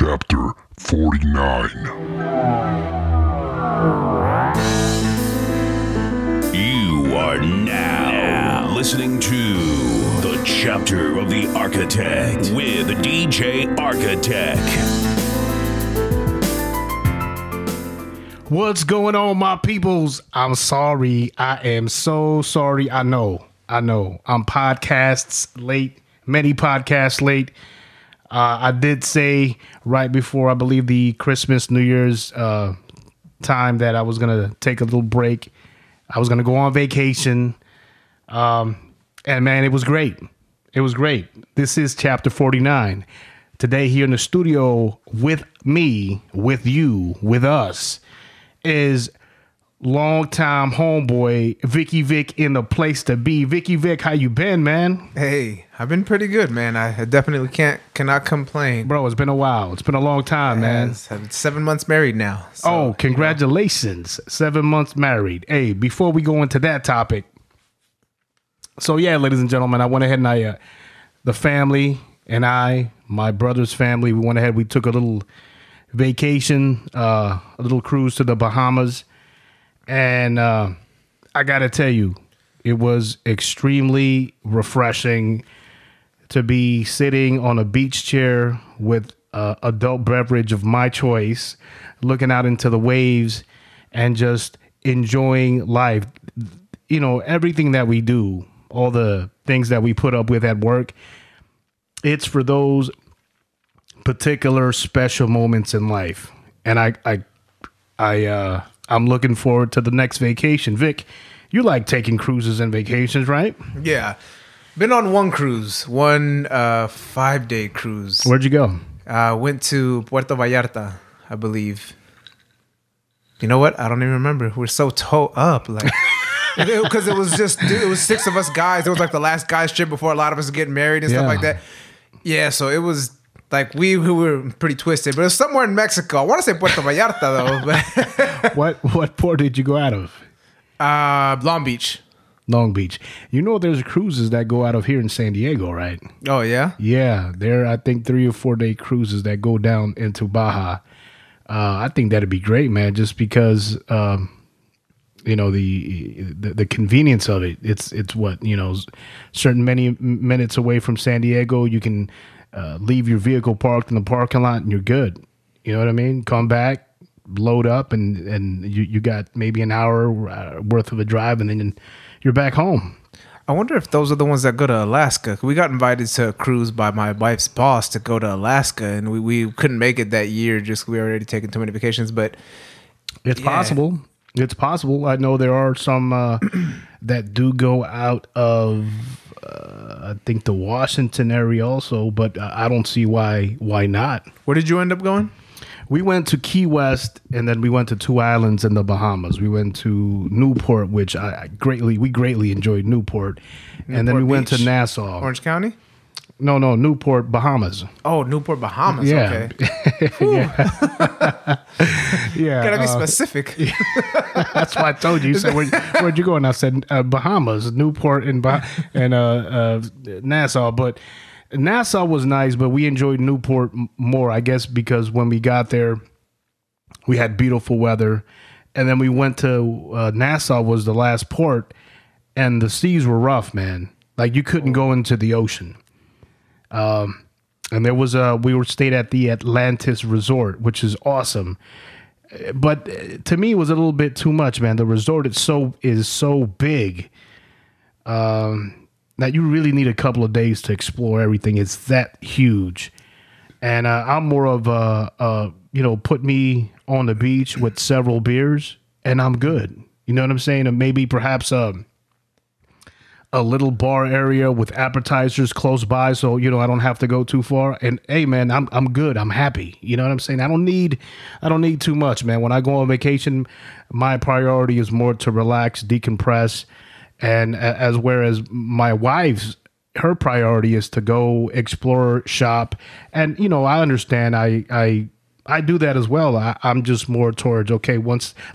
Chapter 49. You are now listening to the Chapter of the Architect with DJ Architect. What's going on, my peoples? I'm sorry. I am so sorry. I know. I'm podcasts late, many podcasts late. I did say right before, I believe, the Christmas, New Year's time that I was going to take a little break. I was going to go on vacation. And man, it was great. It was great. This is Chapter 49. Today here in the studio with me, with you, with us, is longtime homeboy Vicky Vic in the place to be. Vicky Vic, how you been, man? Hey, I've been pretty good, man. I definitely cannot complain. Bro, it's been a while. It's been a long time, man. I'm 7 months married now. So, oh, congratulations. 7 months married. Hey, before we go into that topic. So yeah, ladies and gentlemen, I went ahead and the family and my brother's family, we took a little vacation, a little cruise to the Bahamas. And I got to tell you, it was extremely refreshing to be sitting on a beach chair with adult beverage of my choice, looking out into the waves and just enjoying life. You know, everything that we do, all the things that we put up with at work, it's for those particular special moments in life. And I'm looking forward to the next vacation. Vic, you like taking cruises and vacations, right? Yeah. Been on one cruise, one 5-day cruise. Where'd you go? Went to Puerto Vallarta, I believe. You know what? I don't even remember. We're so toe up. Like, because it was 6 of us guys. It was like the last guys trip before a lot of us getting married and stuff like that. Yeah, so it was like we were pretty twisted, but it was somewhere in Mexico. I want to say Puerto Vallarta though. But What port did you go out of? Long Beach. Long Beach. You know, there's cruises that go out of here in San Diego, right? Oh yeah. Yeah, there are, I think, 3 or 4 day cruises that go down into Baja. I think that'd be great, man. Just because, you know, the convenience of it. It's what, you know, certain many minutes away from San Diego. You can leave your vehicle parked in the parking lot and you're good. You know what I mean? Come back, load up, and you got maybe an hour worth of a drive, and then you're back home. I wonder if those are the ones that go to Alaska. We got invited to a cruise by my wife's boss to go to Alaska, and we couldn't make it that year just we were already taking too many vacations. But it's possible. It's possible. I know there are some that do go out of I think the Washington area also, but I don't see why not. Where did you end up going? We went to Key West, and then we went to 2 islands in the Bahamas. We went to Newport, which we greatly enjoyed Newport. And then we went to Nassau. Orange County? No, Newport, Bahamas. Oh, Newport, Bahamas. Yeah. Okay. Yeah. Gotta be specific. That's why I told you. You said, where'd you go? And I said, Bahamas, Newport, and Nassau. But Nassau was nice, but we enjoyed Newport more, I guess, because when we got there, we had beautiful weather. And then we went to Nassau was the last port, and the seas were rough, man. Like, you couldn't go into the ocean. And there was we stayed at the Atlantis Resort, which is awesome. But to me, it was a little bit too much, man. The resort is so big that you really need a couple of days to explore everything. It's that huge. And I'm more of put me on the beach with several beers and I'm good. You know what I'm saying? And maybe perhaps a little bar area with appetizers close by, so I don't have to go too far. And hey, man, I'm good. I'm happy. You know what I'm saying? I don't need too much, man. When I go on vacation, my priority is more to relax, decompress, and whereas my wife's her priority is to go explore, shop, and I understand. I do that as well. I'm just more towards, okay,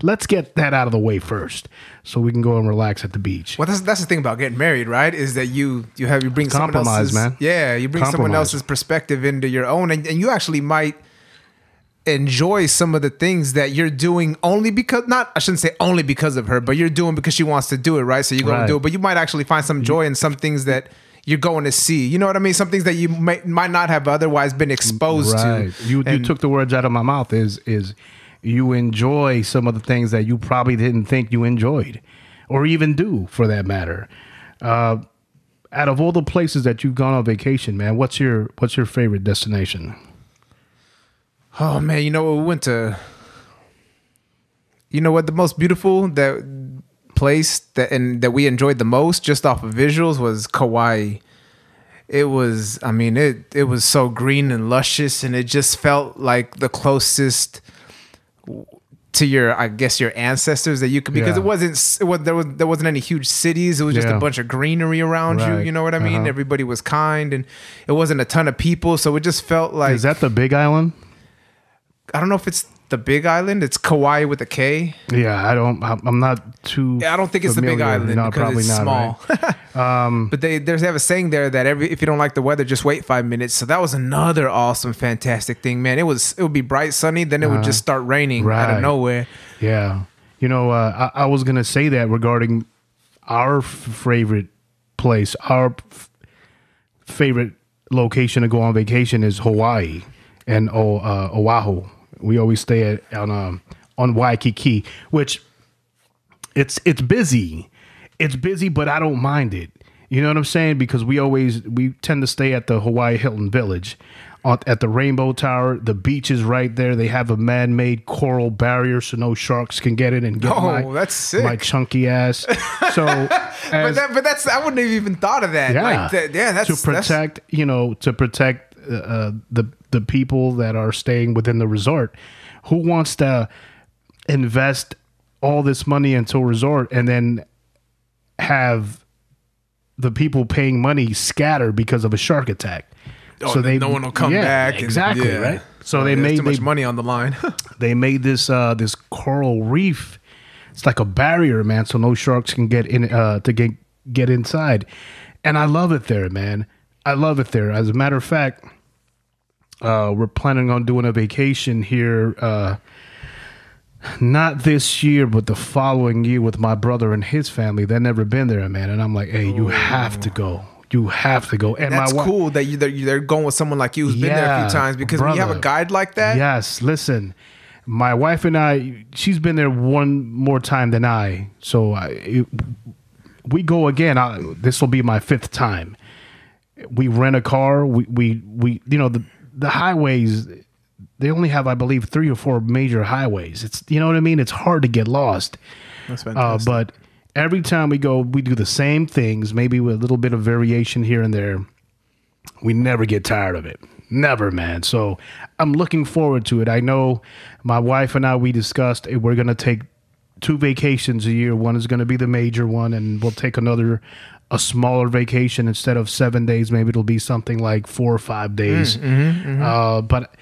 let's get that out of the way first so we can go and relax at the beach. Well, that's the thing about getting married, right? Is that you bring someone else's, man. Yeah, you bring someone else's perspective into your own, and you actually might enjoy some of the things that you're doing only because, not, I shouldn't say only because of her, but you're doing because she wants to do it, right? So you go and do it, but you might actually find some joy in some things that you're going to see. You know what I mean? Some things that you might not have otherwise been exposed to. You took the words out of my mouth. Is you enjoy some of the things that you probably didn't think you enjoyed, or even do, for that matter. Out of all the places that you've gone on vacation, man, what's your favorite destination? Oh man, we went to. You know what? The most beautiful place that we enjoyed the most, just off of visuals, was Kauai. It was, I mean, it was so green and luscious, and it just felt like the closest to your ancestors that you could, because there wasn't any huge cities. It was just a bunch of greenery around you. You know what I mean? Everybody was kind, and it wasn't a ton of people, so it just felt like. Is that the Big Island? I don't know if it's the Big Island. It's Kauai with a K. Yeah, I'm not too. I don't think it's the Big Island because it's small. Right? But they have a saying there that if you don't like the weather, just wait 5 minutes. So that was another awesome, fantastic thing, man. It would be bright, sunny, then it would just start raining out of nowhere. Yeah, I was gonna say that regarding our favorite place, our favorite location to go on vacation is Hawaii and Oahu. We always stay on Waikiki, which it's busy. It's busy, but I don't mind it. You know what I'm saying? Because we tend to stay at the Hawaii Hilton Village, at the Rainbow Tower. The beach is right there. They have a man-made coral barrier so no sharks can get in and get that's sick. My chunky ass. So, but that's I wouldn't have even thought of that. Yeah, that's to protect. The people that are staying within the resort. Who wants to invest all this money into a resort and then have the people paying money scatter because of a shark attack? So no one will come back. Exactly, right? So they made too much money on the line. They made this coral reef. It's like a barrier, man, so no sharks can get in to get inside. And I love it there, man. I love it there. As a matter of fact, we're planning on doing a vacation here, not this year, but the following year with my brother and his family. They've never been there, man. And I'm like, hey, you have to go. You have to go. And that's cool that they're going with someone like you who's been there a few times, because when you have a guide like that. Yes, listen, my wife and I, she's been there one more time than I. So we go again. This will be my 5th time. We rent a car. We the highways, they only have, I believe, 3 or 4 major highways. It's, you know what I mean? It's hard to get lost. That's fantastic. But every time we go, we do the same things, maybe with a little bit of variation here and there. We never get tired of it. Never, man. So I'm looking forward to it. I know my wife and I, we discussed we're going to take 2 vacations a year. One is going to be the major one, and we'll take a smaller vacation. Instead of 7 days, maybe it'll be something like 4 or 5 days. But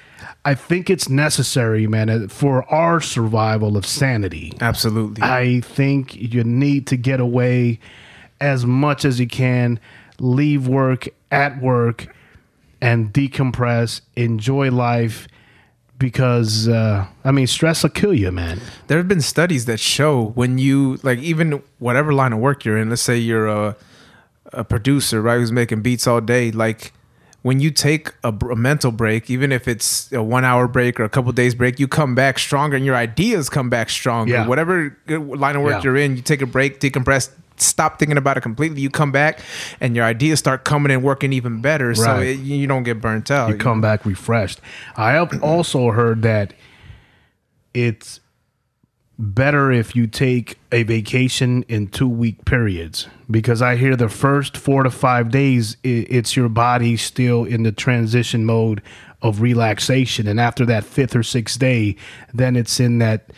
I think it's necessary, man, for our survival of sanity. Absolutely. I think you need to get away as much as you can, leave work at work, and decompress, enjoy life. Because, stress will kill you, man. There have been studies that show when you, like, even whatever line of work you're in, let's say you're a producer, right, who's making beats all day, like, when you take a mental break, even if it's a 1 hour break or a couple days break, you come back stronger and your ideas come back stronger. Yeah. Whatever line of work you're in, you take a break, decompress, stop thinking about it completely. You come back and your ideas start coming and working even better. Right. So you don't get burnt out. You come back refreshed. I have also heard that it's better if you take a vacation in 2-week periods, because I hear the first 4 to 5 days, it's your body still in the transition mode of relaxation. And after that 5th or 6th day, then it's in that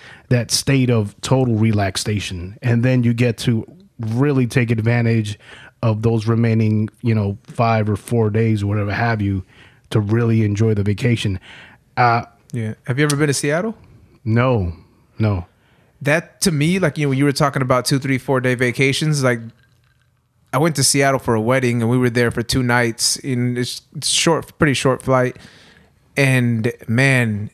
state of total relaxation. And then you get to really take advantage of those remaining, 5 or 4 days or whatever have you, to really enjoy the vacation. Yeah. Have you ever been to Seattle? No. That, to me, like, when you were talking about 2, 3, 4 day vacations, like, I went to Seattle for a wedding and we were there for 2 nights in it's pretty short flight. And man,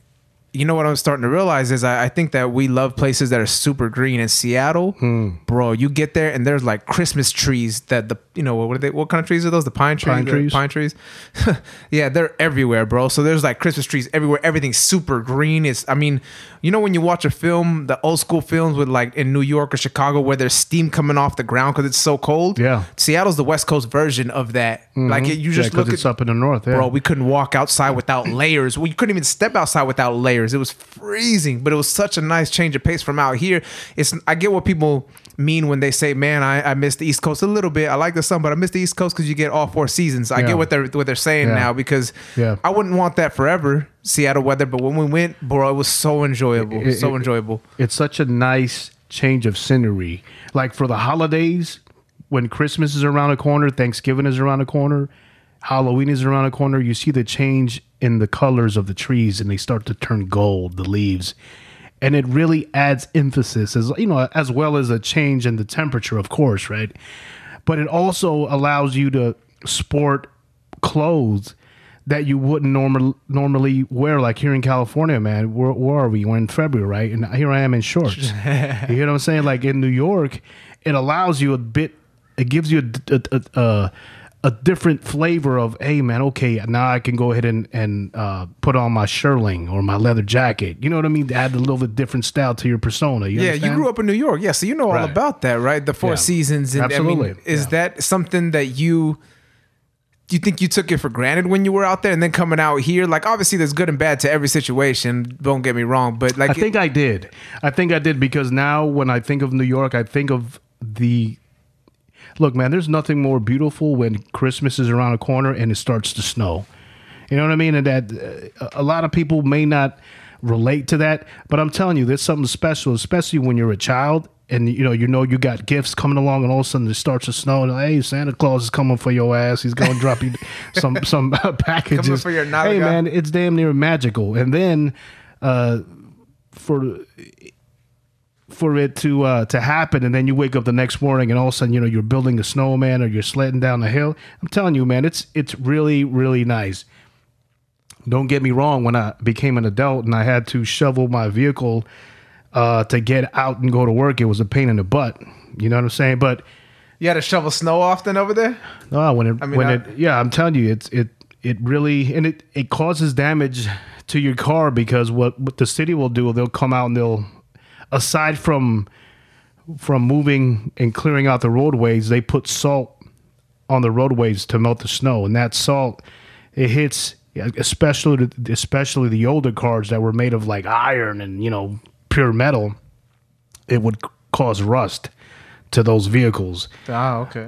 you know what I'm starting to realize is I think that we love places that are super green. In Seattle, bro, you get there and there's like Christmas trees that what kind of trees are those? The pine trees? Pine trees. Yeah, they're everywhere, bro. So there's like Christmas trees everywhere. Everything's super green. When you watch a film, the old school films with like in New York or Chicago where there's steam coming off the ground because it's so cold. Yeah. Seattle's the West Coast version of that. Like you just look at it's up in the north, bro, we couldn't walk outside without layers. We couldn't even step outside without layers. It was freezing, but it was such a nice change of pace from out here. I get what people mean when they say, man, I miss the East Coast a little bit. I like the sun, but I miss the East Coast because you get all 4 seasons. I get what they're saying now, because I wouldn't want that forever, Seattle weather. But when we went, bro, it was so enjoyable. Enjoyable. It's such a nice change of scenery. Like for the holidays, when Christmas is around the corner, Thanksgiving is around the corner, Halloween is around the corner, you see the change in the colors of the trees and they start to turn gold, the leaves. And it really adds emphasis, as well as a change in the temperature, of course, right? But it also allows you to sport clothes that you wouldn't normally wear, like here in California, man. Where are we? We're in February, right? And here I am in shorts. You hear what I'm saying? Like in New York, it allows you it gives you a different flavor of, hey man, okay, now I can go ahead and put on my shirling or my leather jacket. You know what I mean? To add a little bit different style to your persona. You understand? You grew up in New York. Yeah, so you know all about that, right? The 4 seasons. And, absolutely. I mean, is that something that you think you took it for granted when you were out there, and then coming out here? Like, obviously there's good and bad to every situation, don't get me wrong, but like, I think I did because now when I think of New York, I think of look, man, there's nothing more beautiful when Christmas is around the corner and it starts to snow. You know what I mean? And that a lot of people may not relate to that, but I'm telling you, there's something special, especially when you're a child and you got gifts coming along, and all of a sudden it starts to snow. And hey, Santa Claus is coming for your ass. He's going to drop you some packages. Coming for your nalga. Hey, man, it's damn near magical. And then for it to happen, and then you wake up the next morning and all of a sudden you're building a snowman or you're sledding down the hill. I'm telling you, man, it's really, really nice. Don't get me wrong, when I became an adult and I had to shovel my vehicle to get out and go to work, it was a pain in the butt. You know what I'm saying? But you had to shovel snow often over there? No, I'm telling you, it really, and it causes damage to your car, because what the city will do, they'll come out and they'll, aside from moving and clearing out the roadways, they put salt on the roadways to melt the snow. And that salt, it hits, especially the older cars that were made of like iron and, pure metal, it would cause rust to those vehicles. Oh, okay.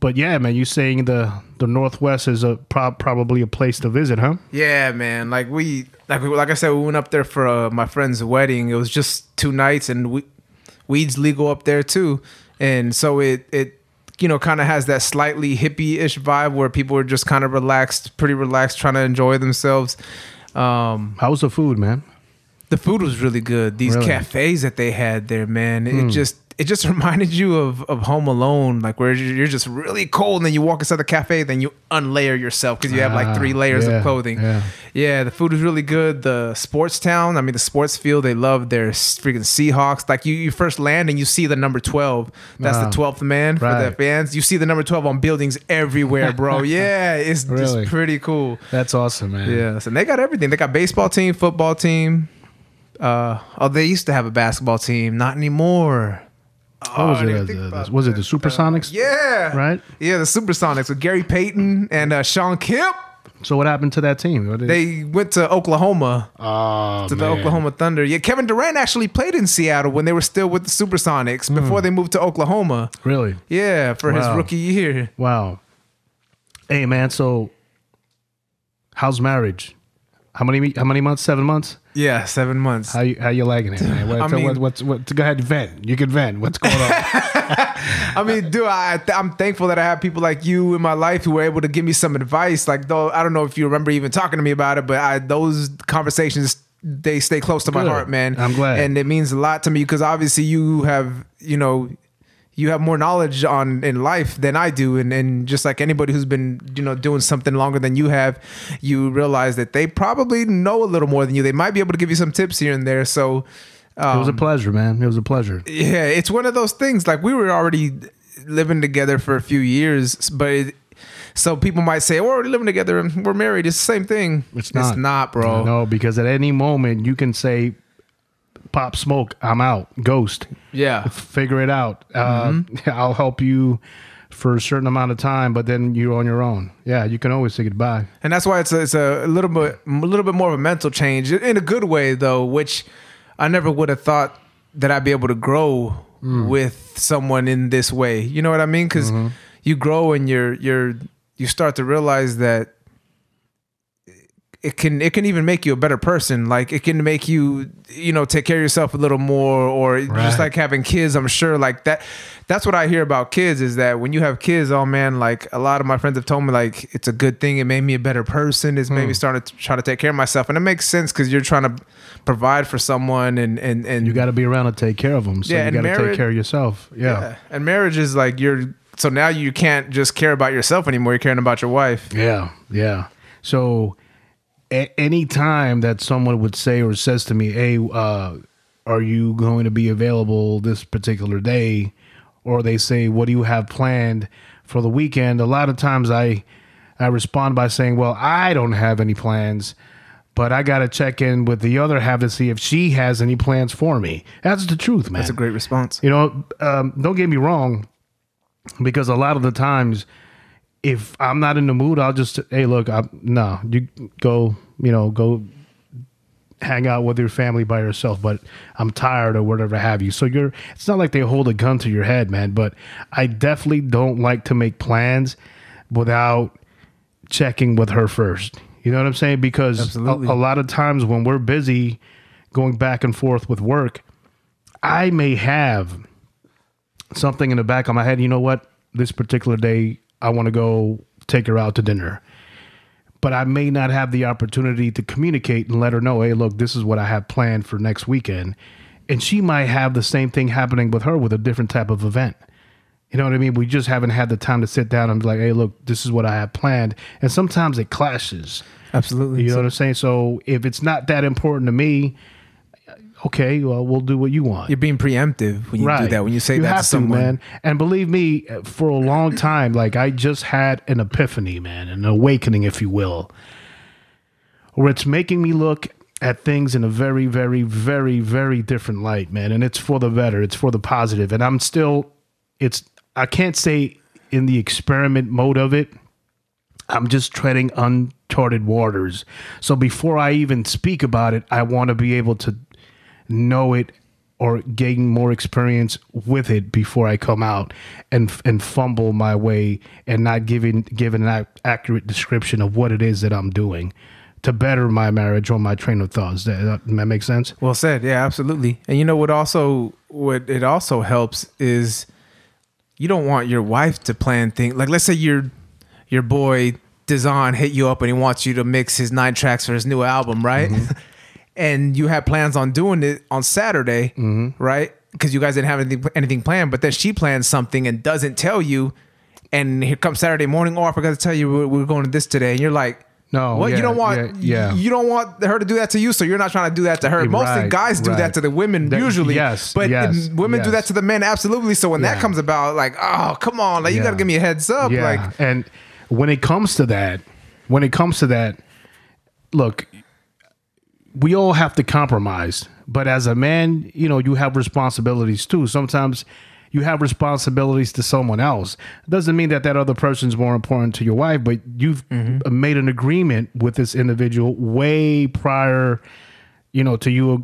But yeah, man, you saying the Northwest is probably a place to visit, huh? Yeah, man. Like I said, we went up there for my friend's wedding. It was just 2 nights, and weed's legal up there too. And so it kind of has that slightly hippie-ish vibe where people are just kind of pretty relaxed, trying to enjoy themselves. How's the food, man? The food was really good. These cafes that they had there, man, it just reminded you of Home Alone, like where you're just really cold and then you walk inside the cafe, then you unlayer yourself because you have like 3 layers of clothing. Yeah, the food was really good. The sports town, the sports field, they love their freaking Seahawks. Like you first land and you see the number 12. That's the 12th man for the fans. You see the number 12 on buildings everywhere, bro. Yeah, it's just pretty cool. That's awesome, man. Yeah, so they got everything. They got baseball team, football team. They used to have a basketball team. Not anymore. Was it the Supersonics? Yeah. Right? Yeah, the Supersonics with Gary Payton and Sean Kemp. So what happened to that team? They went to Oklahoma. The Oklahoma Thunder. Yeah, Kevin Durant actually played in Seattle when they were still with the Supersonics before they moved to Oklahoma. Really? Yeah, for his rookie year. Wow. Hey, man, so how's marriage? How many months? 7 months? Yeah, 7 months. How you liking it, man? Go ahead, vent. You can vent. What's going on? Dude, I'm thankful that I have people like you in my life who were able to give me some advice. Like, though, I don't know if you remember even talking to me about it, but those conversations, they stay close to my heart, man. I'm glad. And it means a lot to me because obviously you have, you have more knowledge in life than I do, and just like anybody who's been doing something longer than you have, you realize that they probably know a little more than you. They might be able to give you some tips here and there. So it was a pleasure, man. It was a pleasure. Yeah, it's one of those things. Like, we were already living together for a few years, but so people might say, "We're already living together and we're married." It's the same thing. It's not, bro. No, because at any moment you can say, "Pop smoke, I'm out." Ghost. Yeah. Figure it out. I'll help you for a certain amount of time, but then you're on your own. Yeah, you can always say goodbye. And that's why it's a little bit more of a mental change in a good way, though, which I never would have thought that I'd be able to grow with someone in this way. You know what I mean? Because you grow and you start to realize that it can even make you a better person. Like, it can make you, take care of yourself a little more, or just like having kids. I'm sure like that. That's what I hear about kids, is that when you have kids, oh man, like a lot of my friends have told me, like, it's a good thing. It made me a better person. It's made me start to try to take care of myself. And it makes sense, because you're trying to provide for someone, and you got to be around to take care of them. So you got to take care of yourself. Yeah. And marriage is like so now you can't just care about yourself anymore. You're caring about your wife. Yeah. Yeah. So any time that someone would say or says to me, "Hey, are you going to be available this particular day?" Or they say, "What do you have planned for the weekend?" A lot of times I respond by saying, "Well, I don't have any plans, but I got to check in with the other half to see if she has any plans for me." That's the truth, man. That's a great response. Don't get me wrong, because a lot of the times, if I'm not in the mood, I'll just, "Hey, look, you go hang out with your family by yourself, but I'm tired," or whatever have you. So it's not like they hold a gun to your head, man, but I definitely don't like to make plans without checking with her first. You know what I'm saying? Because a lot of times when we're busy going back and forth with work, I may have something in the back of my head. You know what? This particular day, I want to go take her out to dinner. But I may not have the opportunity to communicate and let her know, "Hey, look, this is what I have planned for next weekend." And she might have the same thing happening with her with a different type of event. You know what I mean? We just haven't had the time to sit down and be like, "Hey, look, this is what I have planned." And sometimes it clashes. Absolutely. You know what I'm saying? So if it's not that important to me, okay, well, we'll do what you want. You're being preemptive when you do that, when you say that to someone. Man. And believe me, for a long time, like, I just had an epiphany, man, an awakening, if you will, where it's making me look at things in a very, very, very, very different light, man. And it's for the better. It's for the positive. And I can't say in the experiment mode of it. I'm just treading uncharted waters. So before I even speak about it, I want to be able to know it or gain more experience with it before I come out and fumble my way and not giving an accurate description of what it is that I'm doing to better my marriage or my train of thoughts. That makes sense? Well said. Yeah, absolutely. And you know what it also helps is you don't want your wife to plan things. Like, let's say your boy Dizon hit you up and he wants you to mix his 9 tracks for his new album, right? And you had plans on doing it on Saturday, right? Because you guys didn't have anything planned, but then she plans something and doesn't tell you. And here comes Saturday morning, "Oh, I forgot to tell you we're going to this today." And you're like, "No, what? You don't want you don't want her to do that to you, so you're not trying to do that to her." Mostly guys do that to the women usually. But women do that to the men, absolutely. So when that comes about, like, "Oh, come on, like, you got to give me a heads up." Yeah. Like, and when it comes to that, look, we all have to compromise, but as a man, you have responsibilities too. Sometimes you have responsibilities to someone else. It doesn't mean that other person's more important to your wife, but you've made an agreement with this individual way prior, to you,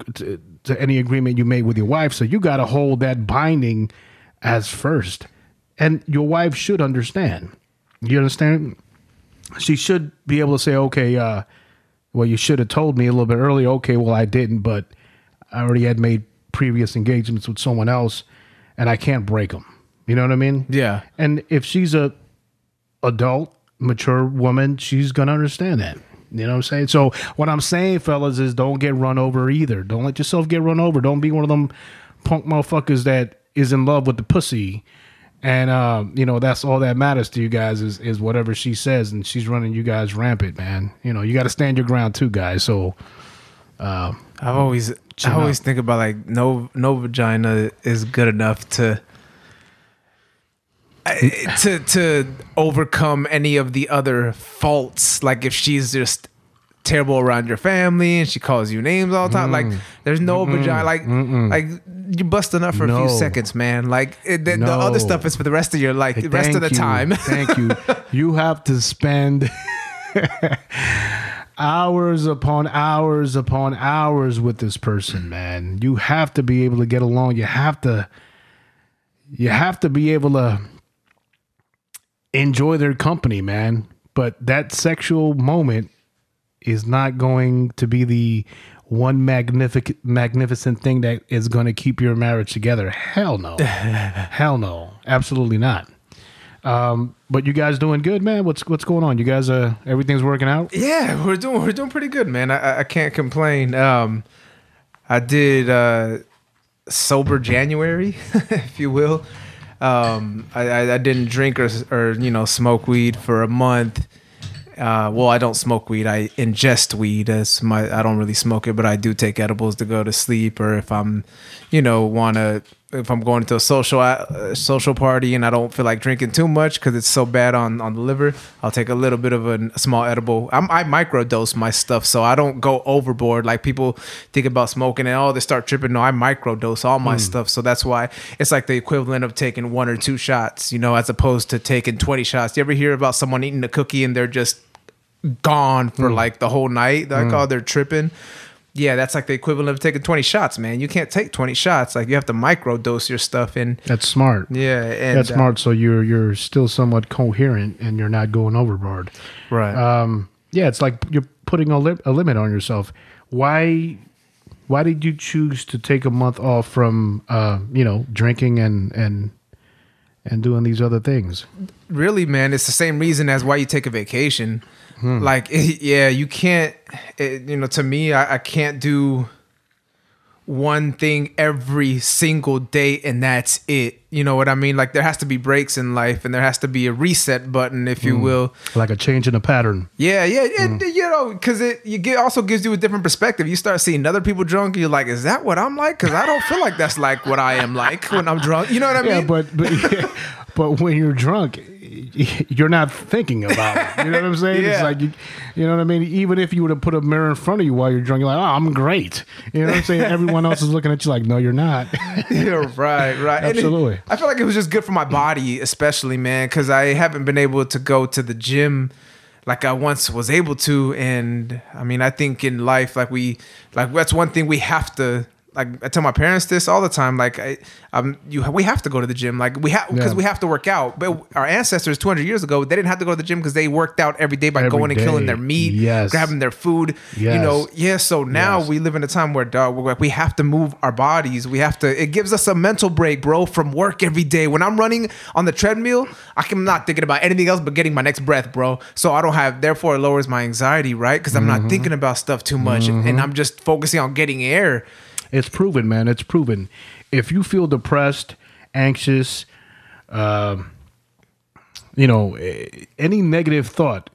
to any agreement you made with your wife. So you got to hold that binding as first, and your wife should understand. You understand? She should be able to say, "Okay, well, you should have told me a little bit earlier." "Okay, well, I didn't, but I already had made previous engagements with someone else, and I can't break them." You know what I mean? Yeah. And if she's a adult, mature woman, she's gonna understand that. You know what I'm saying? So what I'm saying, fellas, is don't get run over either. Don't let yourself get run over. Don't be one of them punk motherfuckers that is in love with the pussy And you know, that's all that matters to you guys is whatever she says, and she's running you guys rampant, man. You know, you got to stand your ground too, guys. So I always think about like no vagina is good enough to overcome any of the other faults. Like if she's just terrible around your family and she calls you names all the time, like there's no vagina. Like you bust enough for a few seconds, man. Like the other stuff is for the rest of your life, the rest of the time. Thank you. You have to spend hours upon hours upon hours with this person, man. You have to be able to get along. You have to be able to enjoy their company, man. But that sexual moment is not going to be the one magnificent thing that is going to keep your marriage together. Hell no. Hell no. Absolutely not. But you guys doing good, man? What's going on? You guys, everything's working out? Yeah, we're doing pretty good, man. I can't complain. I did sober January, if you will. I didn't drink or smoke weed for a month. Well, I don't smoke weed. I ingest weed. I don't really smoke it, but I do take edibles to go to sleep, or if I'm, if I'm going to a social party and I don't feel like drinking too much because it's so bad on the liver, I'll take a little bit of a small edible. I microdose my stuff, so I don't go overboard. Like people think about smoking and they start tripping. No, I microdose all my stuff, so that's why it's like the equivalent of taking 1 or 2 shots, as opposed to taking 20 shots. You ever hear about someone eating a cookie and they're just gone for like the whole night? Like, they're tripping. Yeah, that's like the equivalent of taking 20 shots, man. You can't take 20 shots. Like you have to microdose your stuff in. That's smart. Yeah, and that's smart. So you're still somewhat coherent and you're not going overboard. Right. Yeah, it's like you're putting a limit on yourself. Why did you choose to take a month off from drinking and doing these other things? Really, man, it's the same reason as why you take a vacation. Like, you can't, to me, I can't do one thing every single day and that's it. You know what I mean? Like there has to be breaks in life and there has to be a reset button, if you will. Like a change in a pattern. Yeah. Because it also gives you a different perspective. You start seeing other people drunk and you're like, is that what I'm like? Because I don't feel like that's like what I am like when I'm drunk. You know what I mean? But when you're drunk, you're not thinking about it. You know what I'm saying? Yeah. It's like, you know what I mean? Even if you were to put a mirror in front of you while you're drunk, you're like, oh, I'm great. You know what I'm saying? Everyone else is looking at you like, no, you're not. Yeah, right. Absolutely. I feel like it was just good for my body, especially, man, because I haven't been able to go to the gym like I once was able to. And I mean, I think in life, like that's one thing we have to. Like I tell my parents this all the time. Like we have to go to the gym. Like we have to work out. But our ancestors 200 years ago, they didn't have to go to the gym because they worked out every day by going and killing their meat, grabbing their food. Yes. So now we live in a time where we have to move our bodies. We have to. It gives us a mental break, bro, from work every day. When I'm running on the treadmill, I'm not thinking about anything else but getting my next breath, bro. So I don't have. Therefore, it lowers my anxiety, right? Because I'm not thinking about stuff too much, and I'm just focusing on getting air. It's proven, man. It's proven. If you feel depressed, anxious, any negative thought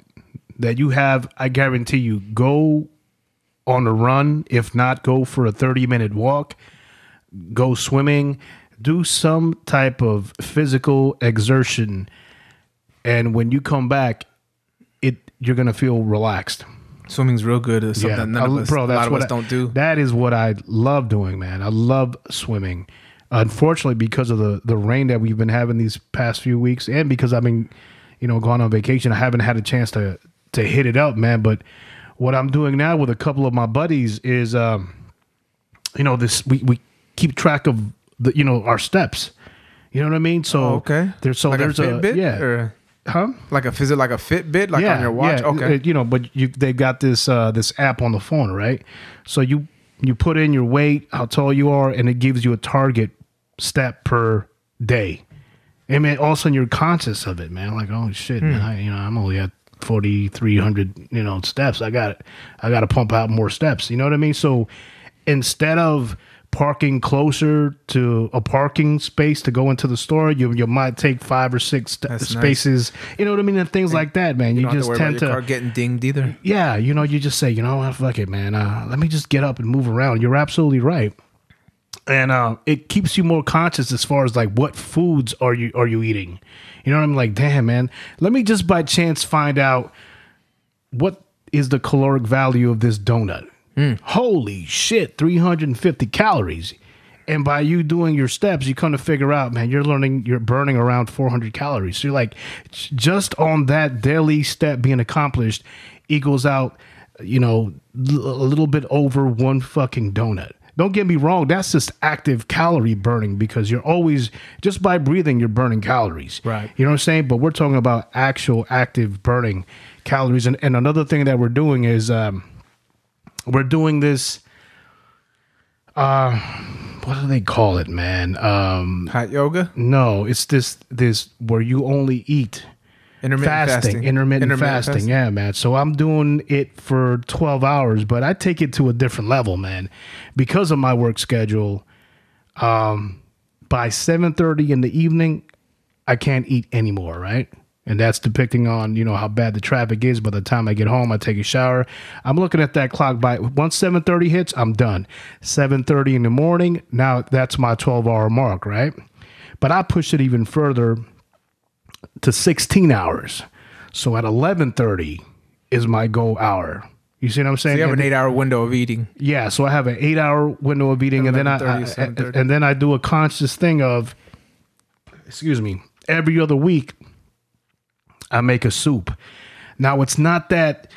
that you have, I guarantee you, go on a run. If not, go for a 30-minute walk, go swimming, do some type of physical exertion. And when you come back, you're going to feel relaxed. Swimming's real good. It's something a lot of us don't do. That is what I love doing, man. I love swimming. Unfortunately, because of the rain that we've been having these past few weeks, and because I've been, gone on vacation, I haven't had a chance to hit it up, man. But what I'm doing now with a couple of my buddies is, we keep track of our steps. You know what I mean? So there's like a Fitbit, or? Huh? Like a Fitbit, like on your watch? Yeah. Okay. But they've got this app on the phone, right? So you put in your weight, how tall you are, and it gives you a target step per day. I mean, all of a sudden you're conscious of it, man. Like, oh shit, man, I'm only at 4,300, steps. I got to pump out more steps. You know what I mean? So instead of parking closer to a parking space to go into the store, you might take 5 or 6 spaces. Nice. You know what I mean? And things like that, man. You don't just have to worry about your car getting dinged either. Yeah, you know, you just say, you know what, fuck it, man. Let me just get up and move around. You're absolutely right. And it keeps you more conscious as far as like what foods are you eating. You know what I mean? Like, damn, man. Let me just by chance find out what is the caloric value of this donut. Holy shit, 350 calories. And by you doing your steps, you come to figure out, man, you're burning around 400 calories. So you're like, just on that daily step being accomplished equals out, you know, a little bit over one fucking donut. Don't get me wrong, that's just active calorie burning because you're always, just by breathing, you're burning calories. Right. You know what I'm saying? But we're talking about actual active burning calories. And another thing that we're doing is we're doing this, what do they call it, man? Hot yoga? No, it's this where you only eat. Intermittent fasting. Yeah, man. So I'm doing it for 12 hours, but I take it to a different level, man. Because of my work schedule, by 7:30 in the evening, I can't eat anymore, right? And that's depicting on, you know, how bad the traffic is. By the time I get home, I take a shower. I'm looking at that clock. Once 7:30 hits, I'm done. 7:30 in the morning, now that's my 12-hour mark, right? But I push it even further to 16 hours. So at 11:30 is my goal hour. You see what I'm saying? So you have an 8-hour window of eating. Yeah, so I have an 8-hour window of eating, and then I do a conscious thing of, excuse me, every other week I make a soup. Now it's not that.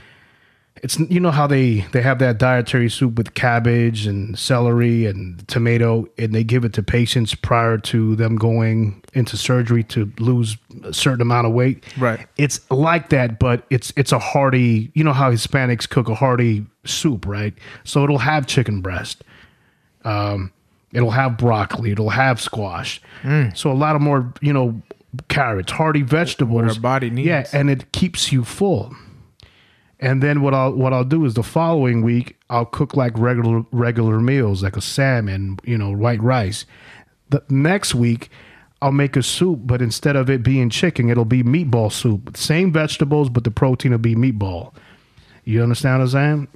It's, you know how they have that dietary soup with cabbage and celery and tomato, and they give it to patients prior to them going into surgery to lose a certain amount of weight. Right. It's like that, but it's a hearty, you know how Hispanics cook a hearty soup, right? So it'll have chicken breast. It'll have broccoli. It'll have squash. So a lot of more, you know, carrots, hearty vegetables. What our body needs. Yeah, and it keeps you full. And then what I'll do is the following week I'll cook like regular meals, like a salmon, you know, white rice. The next week I'll make a soup, but instead of it being chicken, it'll be meatball soup. Same vegetables, but the protein will be meatball. You understand what I'm saying?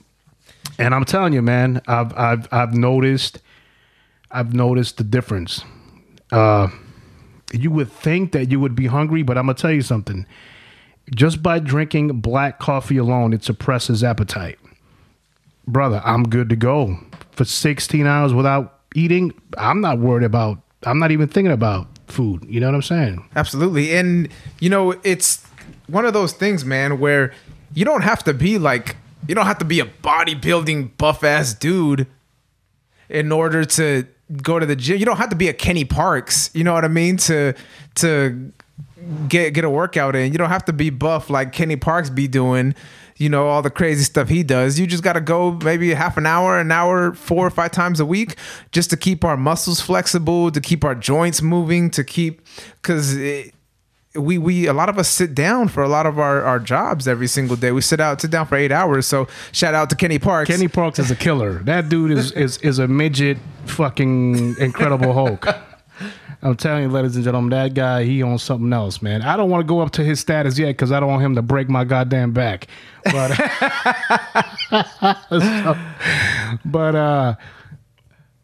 And I'm telling you, man, I've noticed the difference. You would think that you would be hungry, but I'm gonna tell you something. Just by drinking black coffee alone, it suppresses appetite. Brother, I'm good to go. For 16 hours without eating, I'm not even thinking about food. You know what I'm saying? Absolutely. And, you know, it's one of those things, man, where you don't have to be a bodybuilding buff-ass dude in order to go to the gym. You don't have to be a Kenny Parks, you know what I mean, to get a workout in. You don't have to be buff like Kenny Parks be doing, you know, all the crazy stuff he does. You just got to go maybe half an hour, 4 or 5 times a week just to keep our muscles flexible, to keep our joints moving, because we a lot of us sit down for a lot of our jobs every single day. We sit down for 8 hours. So shout out to Kenny Parks. Kenny Parks is a killer. That dude is a midget fucking Incredible Hulk. I'm telling you, ladies and gentlemen, that guy, he on something else, man. I don't want to go up to his status yet because I don't want him to break my goddamn back. But,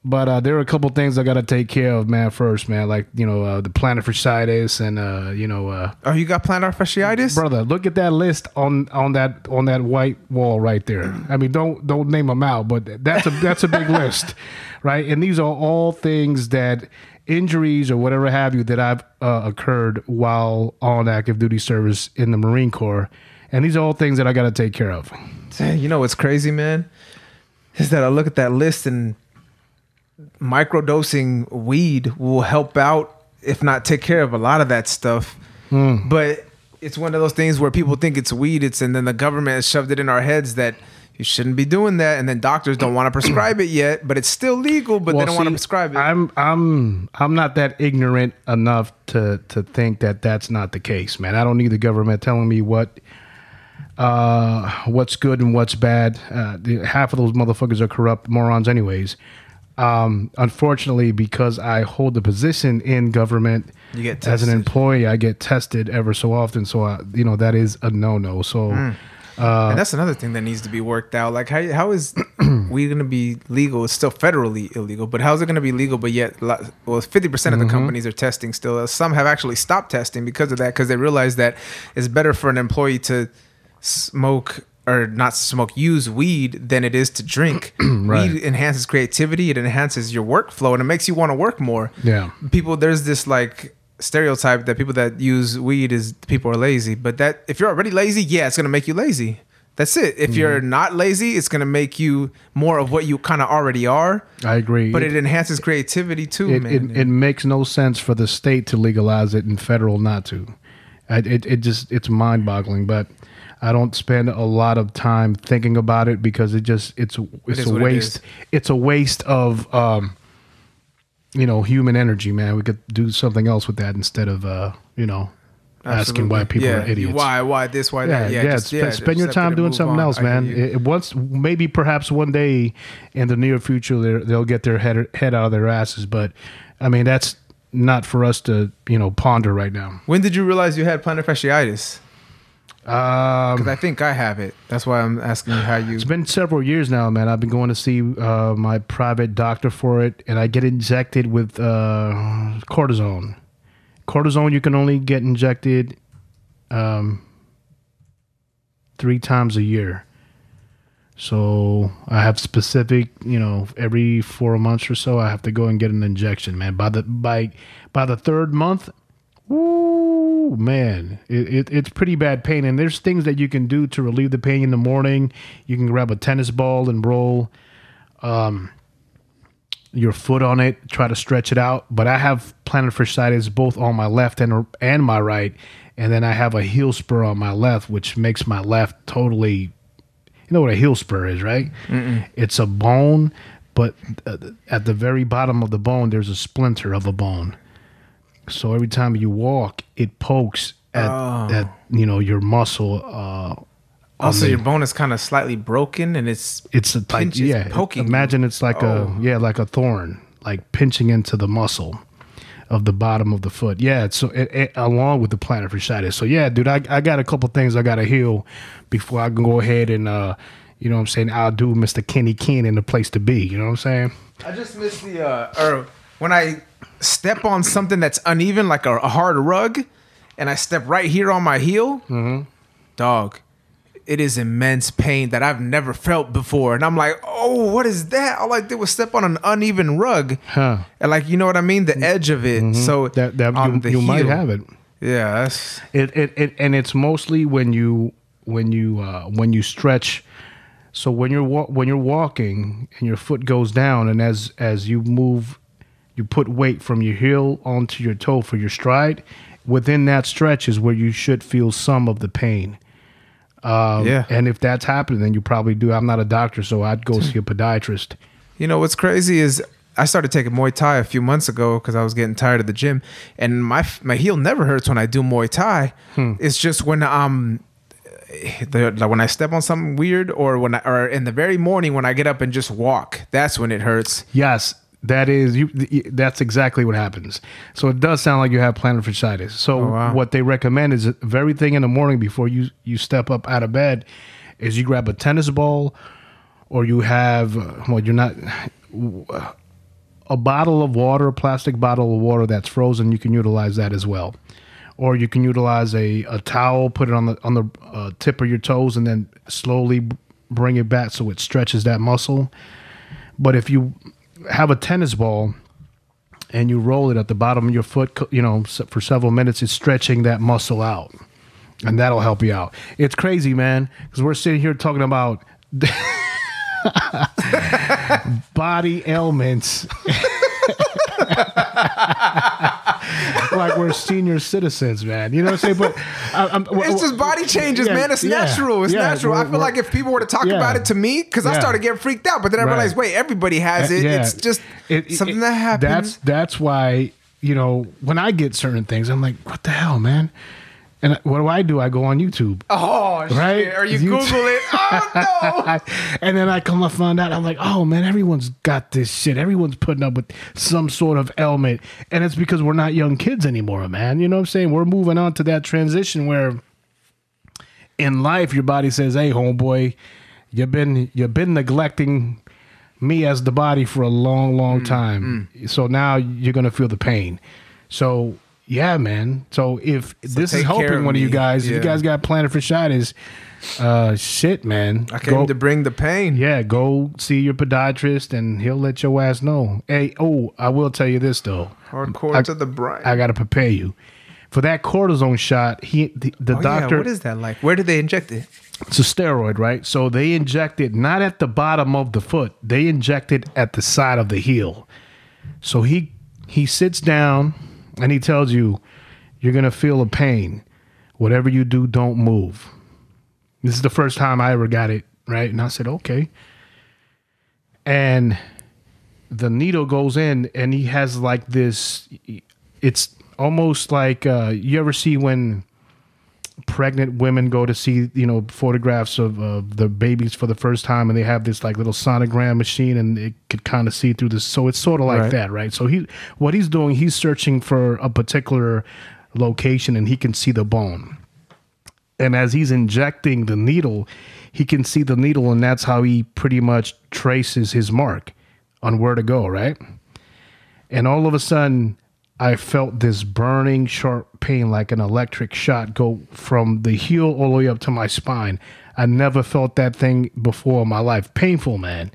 but there are a couple things I got to take care of, man, first, man. Like, you know, the plantar fasciitis and, you know. Oh, you got plantar fasciitis? Brother, look at that list on that white wall right there. I mean, don't name them out, but that's a big list, right? And these are all things that injuries or whatever have you that I've occurred while on active duty service in the Marine Corps. And these are all things that I got to take care of. You know what's crazy, man? Is that I look at that list and microdosing weed will help out, if not take care of a lot of that stuff. But it's one of those things where people think it's weed. And then the government has shoved it in our heads that you shouldn't be doing that, and then doctors don't want to prescribe it yet, but it's still legal, but they don't want to prescribe it. I'm not that ignorant enough to think that that's not the case, man. I don't need the government telling me what's good and what's bad. Half of those motherfuckers are corrupt morons anyways. Unfortunately, because I hold a position in government, You get as an tested. employee, I get tested ever so often. So, that is a no-no. So, And that's another thing that needs to be worked out. Like, how is we going to be legal? It's still federally illegal, but how is it going to be legal? But yet, 50% of the companies are testing still. Some have actually stopped testing because of that, because they realize that it's better for an employee to smoke or not smoke, use weed than it is to drink. Right. Weed enhances creativity. It enhances your workflow, and it makes you want to work more. Yeah. There's this like stereotype that people that use weed is people are lazy, but that if you're already lazy, yeah, it's gonna make you lazy. That's it. If you're not lazy, it's gonna make you more of what you kind of already are. I agree. But it enhances creativity too, man. It makes no sense for the state to legalize it and federal not to. It's mind-boggling. But I don't spend a lot of time thinking about it because it's a waste. It's a waste of human energy, man. We could do something else with that instead of asking why people are idiots. Why this, why that? Spend your time doing something else, man. Perhaps one day in the near future they'll get their head out of their asses, but I mean that's not for us to ponder right now. When did you realize you had plantar fasciitis? Because I think I have it. That's why I'm asking you how you. It's been several years now, man. I've been going to see my private doctor for it, and I get injected with cortisone. Cortisone you can only get injected 3 times a year. So I have specific, every 4 months or so, I have to go and get an injection, man. By the third month, ooh, man, it's pretty bad pain. And there's things that you can do to relieve the pain in the morning. You can grab a tennis ball and roll your foot on it, try to stretch it out. But I have plantar fasciitis both on my left and my right. And then I have a heel spur on my left, which makes my left totally... You know what a heel spur is, right? Mm-mm. It's a bone, but at the very bottom of the bone, there's a splinter of a bone. So every time you walk, it pokes at your muscle. Also, your bone is kind of slightly broken, and it's poking. Imagine it's like like a thorn, like pinching into the muscle of the bottom of the foot. Yeah, so along with the plantar fasciitis. So yeah, dude, I got a couple things I got to heal before I can go ahead and you know what I'm saying, I'll do Mr. Kenny Ken in the place to be. You know what I'm saying? I just miss when I step on something that's uneven, like a hard rug, and I step right here on my heel, dog, it is immense pain that I've never felt before. And I'm like, oh, what is that? All I did was step on an uneven rug. Huh. And like, you know what I mean? The edge of it. Mm-hmm. So you might have it. Yeah. That's... And it's mostly when you stretch. So when you're walking and your foot goes down, and as you move, you put weight from your heel onto your toe for your stride. Within that stretch is where you should feel some of the pain. And if that's happening, then you probably do. I'm not a doctor, so I'd go see a podiatrist. You know, what's crazy is I started taking Muay Thai a few months ago because I was getting tired of the gym, and my heel never hurts when I do Muay Thai. It's just when when I step on something weird, or in the very morning when I get up and just walk, that's when it hurts. Yes. That's exactly what happens. So it does sound like you have plantar fasciitis. So what they recommend is very thing in the morning before you step up out of bed is you grab a tennis ball, or you have a bottle of water, a plastic bottle of water that's frozen. You can utilize that as well, or you can utilize a towel, put it on the tip of your toes, and then slowly bring it back so it stretches that muscle. But if you have a tennis ball and you roll it at the bottom of your foot, for several minutes, it's stretching that muscle out, and that'll help you out. It's crazy, man, because we're sitting here talking about body ailments like we're senior citizens, man. You know what I'm saying? But it's just body changes, man. It's natural. It's natural. I feel like if people were to talk about it to me, because I started getting freaked out, but then I realized, wait, everybody has it. It's just something that happens. That's why, when I get certain things, I'm like, what the hell, man? And what do? I go on YouTube. Oh, Right? shit. Or you YouTube. Google it. Oh, no. And then I come to find out, I'm like, oh man, everyone's got this shit. Everyone's putting up with some sort of ailment. And it's because we're not young kids anymore, man. You know what I'm saying? We're moving on to that transition where in life your body says, hey, homeboy, you've been neglecting me as the body for a long time. So now you're gonna feel the pain. So yeah, man. So if this is take care helping of one of you me. guys, if you Yeah. guys got planted fasciitis, shit, man. I came to bring the pain. Yeah, go see your podiatrist and he'll let your ass know. Hey, I will tell you this though. Hardcore to the brain. I gotta prepare you. For that cortisone shot, the Oh, doctor, yeah. What is that like? Where did they inject it? it's a steroid, right? So they inject it not at the bottom of the foot. They inject it at the side of the heel. So he sits down and he tells you, you're going to feel a pain. Whatever you do, don't move. This is the first time I ever got it, right? And I said, okay. And the needle goes in and he has like this, it's almost like, you ever see when pregnant women go to see, photographs of the babies for the first time and they have this like little sonogram machine and it could kind of see through this. So it's sort of like Right. that, right? So what he's doing, he's searching for a particular location and he can see the bone. And as he's injecting the needle, he can see the needle and that's how he pretty much traces his mark on where to go, right? And all of a sudden, I felt this burning, sharp pain like an electric shot go from the heel all the way up to my spine. I never felt that thing before in my life. Painful, man.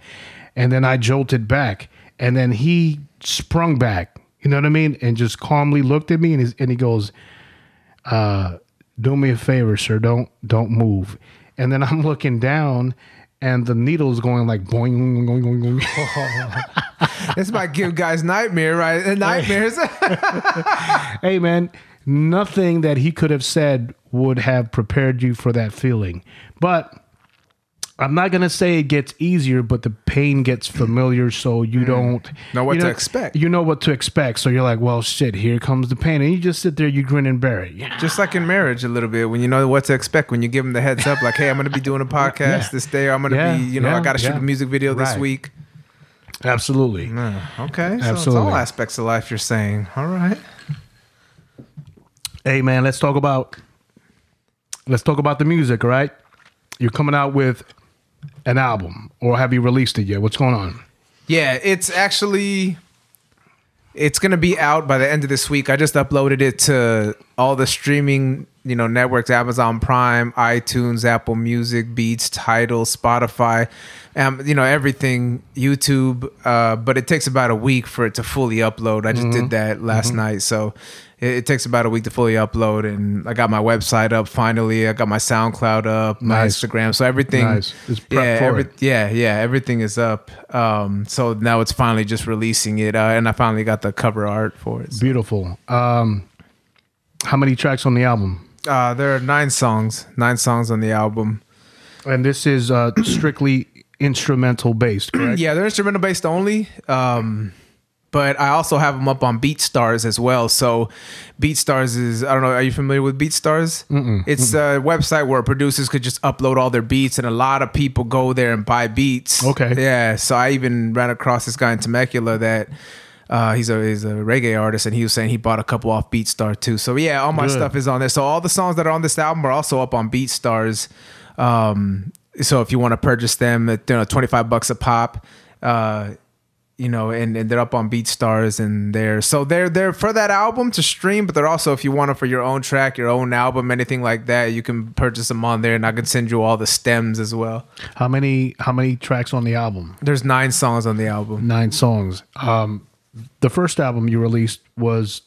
And then I jolted back. And then he sprung back, you know what I mean? And just calmly looked at me and he goes, do me a favor, sir. Don't move. And then I'm looking down and the needle's going like boing, boing, boing, boing. This might give guys nightmare, right? Nightmares. Hey, man, nothing that he could have said would have prepared you for that feeling. But I'm not going to say it gets easier, but the pain gets familiar, so you don't Know what to expect. You know what to expect. So you're like, well, shit, here comes the pain. And you just sit there, you grin and bear it. Yeah. Just like in marriage a little bit, when you know what to expect, when you give them the heads up, like, hey, I'm going to be doing a podcast Yeah. this day. Or I'm going to Yeah, be, I got to shoot yeah. a music video this Right. week. Absolutely. Okay. So Absolutely. it's all aspects of life you're saying. All right. Hey, man, let's talk about the music, all right? You're coming out with an album, or have you released it yet? What's going on? Yeah, it's going to be out by the end of this week. I just uploaded it to all the streaming, networks, Amazon Prime, iTunes, Apple Music, Beats, Tidal, Spotify, everything, YouTube. But it takes about a week for it to fully upload. I just did that last night. So it takes about a week to fully upload. And I got my website up finally. I got my SoundCloud up, my Nice. Instagram. So everything. Nice. It's prepped for it. Everything is up. So now it's finally just releasing it. And I finally got the cover art for it. So. Beautiful. How many tracks on the album? There are 9 songs on the album. And this is strictly instrumental based, correct? Yeah, they're instrumental based only. But I also have them up on BeatStars as well. So BeatStars is, I don't know, are you familiar with BeatStars? It's a website where producers could just upload all their beats, and a lot of people go there and buy beats. Okay. Yeah, so I even ran across this guy in Temecula that he's a reggae artist, and he was saying he bought a couple off BeatStar too. So yeah, all my Good. stuff is on there. So all the songs that are on this album are also up on BeatStars. So if you want to purchase them at $25 a pop, and they're up on BeatStars, and they're for that album to stream, but they're also, if you want it for your own track, your own album, anything like that, you can purchase them on there, and I can send you all the stems as well. How many tracks on the album? There's 9 songs on the album. 9 songs. The first album you released was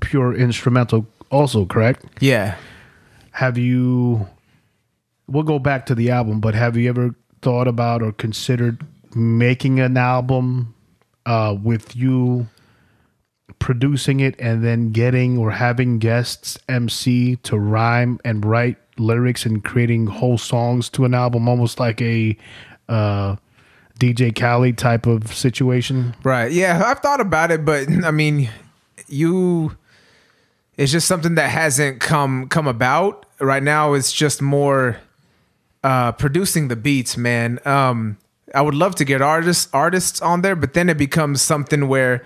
pure instrumental also, correct? Yeah. We'll go back to the album, but have you ever thought about or considered making an album with you producing it and then getting or having guests MC to rhyme and write lyrics and creating whole songs to an album, almost like a DJ Khaled type of situation? Right. Yeah, I've thought about it, but I mean, it's just something that hasn't come about. Right now, it's just more producing the beats, man. I would love to get artists on there, but then it becomes something where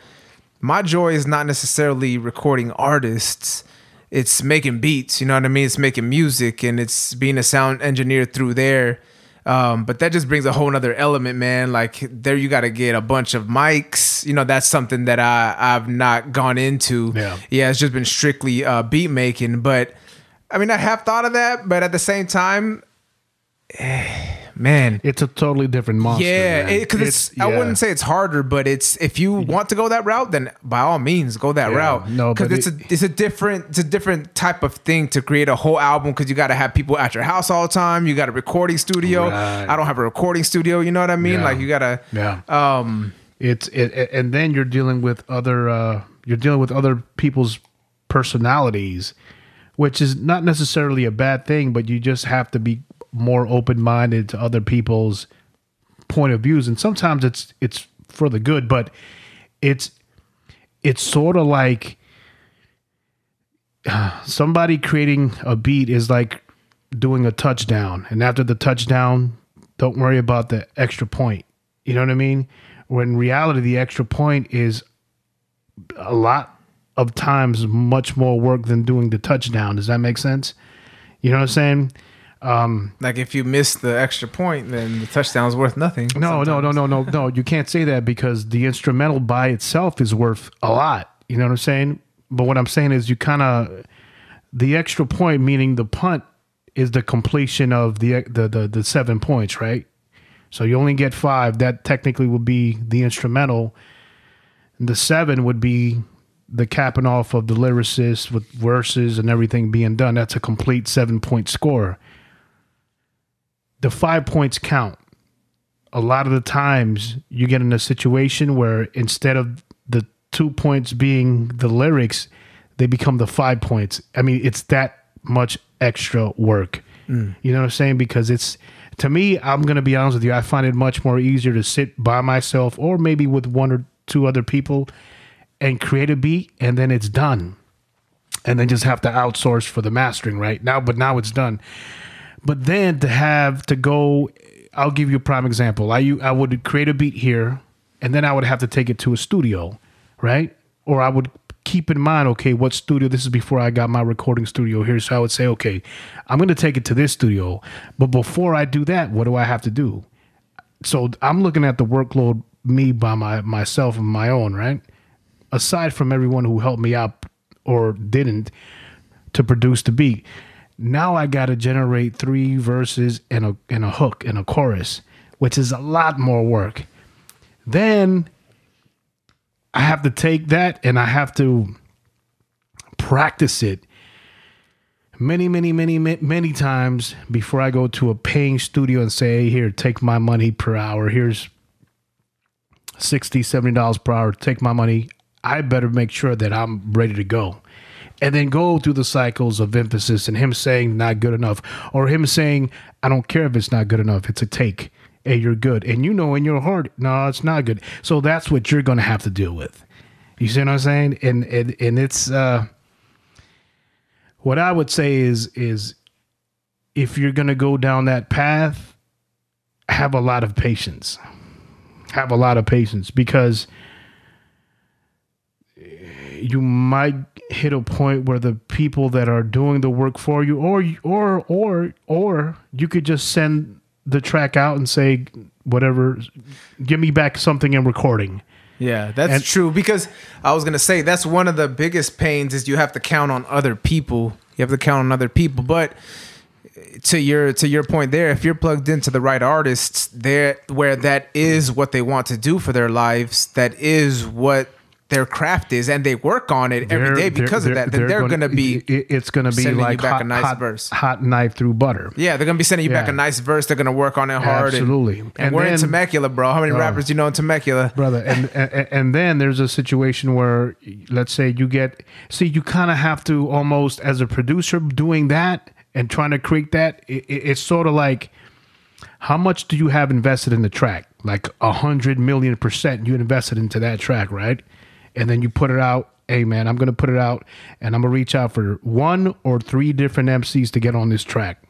my joy is not necessarily recording artists. It's making beats, you know what I mean? It's making music, and it's being a sound engineer through there. But that just brings a whole nother element, man. Like there, you got to get a bunch of mics. You know, that's something that I've not gone into. Yeah, it's just been strictly beat making. But I mean, I have thought of that, but at the same time, man, it's a totally different monster. Yeah, because I wouldn't say it's harder, but it's if you want to go that route, then by all means go that route. No, because it's a different type of thing to create a whole album, because you got to have people at your house all the time. You got a recording studio. Right. I don't have a recording studio. You know what I mean? Like you gotta. And then you're dealing with other people's personalities, which is not necessarily a bad thing, but you just have to be more open-minded to other people's point of views, and sometimes it's for the good, but it's sort of like somebody creating a beat is like doing a touchdown, and after the touchdown, don't worry about the extra point. You know what I mean? When in reality, the extra point is a lot of times much more work than doing the touchdown. Does that make sense? You know what I'm saying? Like if you miss the extra point, then the touchdown's worth nothing. No. You can't say that, because the instrumental by itself is worth a lot. You know what I'm saying? But what I'm saying is the extra point, meaning the punt, is the completion of the 7 points, right? So you only get 5. That technically would be the instrumental. And the 7 would be the capping off of the lyricist with verses and everything being done. That's a complete 7-point score. The 5 points count. A lot of the times you get in a situation where instead of the 2 points being the lyrics, they become the 5 points. I mean, it's that much extra work. You know what I'm saying? Because to me, I'm going to be honest with you, I find it much more easier to sit by myself or maybe with 1 or 2 other people and create a beat, and then it's done. And then just have to outsource for the mastering, right? But now it's done. But then to have to go, I'll give you a prime example. I would create a beat here, and then I would have to take it to a studio, right? Or I would keep in mind, okay, what studio? This is before I got my recording studio here. So I would say, okay, I'm going to take it to this studio. But before I do that, what do I have to do? So I'm looking at the workload, me by myself and my own, right? Aside from everyone who helped me out or didn't to produce the beat. Now I got to generate 3 verses and a hook and a chorus, which is a lot more work. Then I have to take that and I have to practice it many times before I go to a paying studio and say, hey, here, take my money per hour. Here's $60, $70 per hour. Take my money. I better make sure that I'm ready to go. And then go through the cycles of emphasis and him saying not good enough, or him saying, I don't care if it's not good enough. It's a take. Hey, you're good. And you know in your heart, no, it's not good. So that's what you're going to have to deal with. You see what I'm saying? And it's what I would say is if you're going to go down that path, have a lot of patience. Have a lot of patience, because you might hit a point where the people that are doing the work for you, or you could just send the track out and say, whatever, give me back something in recording. Yeah, that's true. Because I was going to say, that's one of the biggest pains is you have to count on other people. You have to count on other people. But to your point there, if you're plugged into the right artists there, where that is what they want to do for their lives, that is what their craft is, and they work on it every day because of that, then they're going to be, it's going to be like hot knife through butter. Yeah, they're going to be sending you back a nice verse. They're going to work on it hard. Absolutely. And we're in Temecula, bro. How many rappers do you know in Temecula? Brother, and then there's a situation where, let's say you kind of have to almost, as a producer doing that and trying to create that, it's sort of like, how much do you have invested in the track? Like 100 million% you invested into that track, right? And then you put it out hey man, I'm gonna put it out, and I'm gonna reach out for 1 or 3 different MCs to get on this track.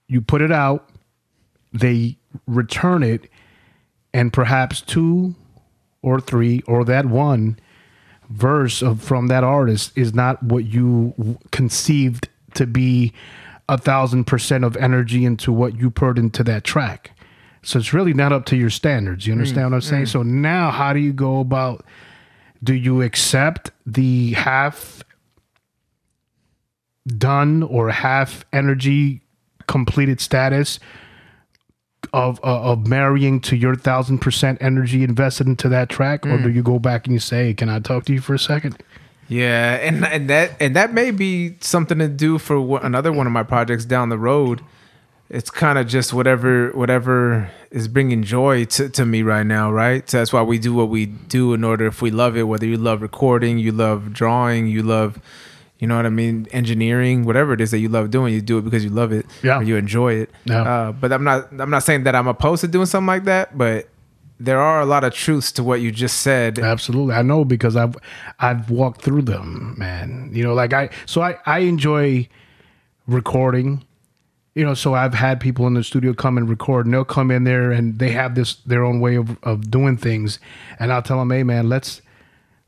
You put it out, they return it, and perhaps 2 or 3 or that one verse from that artist is not what you conceived to be 1,000% of energy into what you put into that track. So it's really not up to your standards. You understand what I'm saying? So now how do you go about, do you accept the half done or half energy completed status of marrying to your 1,000% energy invested into that track, or do you go back and you say, "Can I talk to you for a second?" Yeah, and that may be something to do for another one of my projects down the road. It's kind of just whatever is bringing joy to me right now, right? So that's why we do what we do in order, if we love it, whether you love recording, you love drawing, you love, you know what I mean, engineering, whatever it is that you love doing, you do it because you love it, or you enjoy it. Yeah. But I'm not saying that I'm opposed to doing something like that, but there are a lot of truths to what you just said. Absolutely. I know, because I've walked through them, man. You know, like I enjoy recording. You know, so I've had people in the studio come and record, and they'll come in there and they have their own way of doing things. And I'll tell them, hey man, let's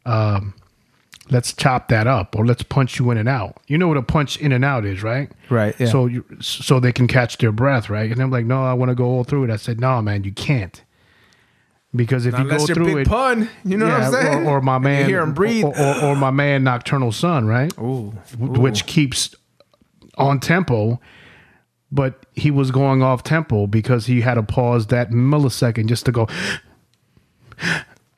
chop that up, or let's punch you in and out. You know what a punch in and out is, right? Right. Yeah. So they can catch their breath, right? And I'm like, no, I want to go all through it. I said, no, man, you can't. Because if unless you go through big it, pun, you know what I'm saying? Or my man, you hear him breathe, or my man, Nocturnal Sun, right? Ooh. Which keeps on tempo. But he was going off tempo because he had to pause that millisecond just to go,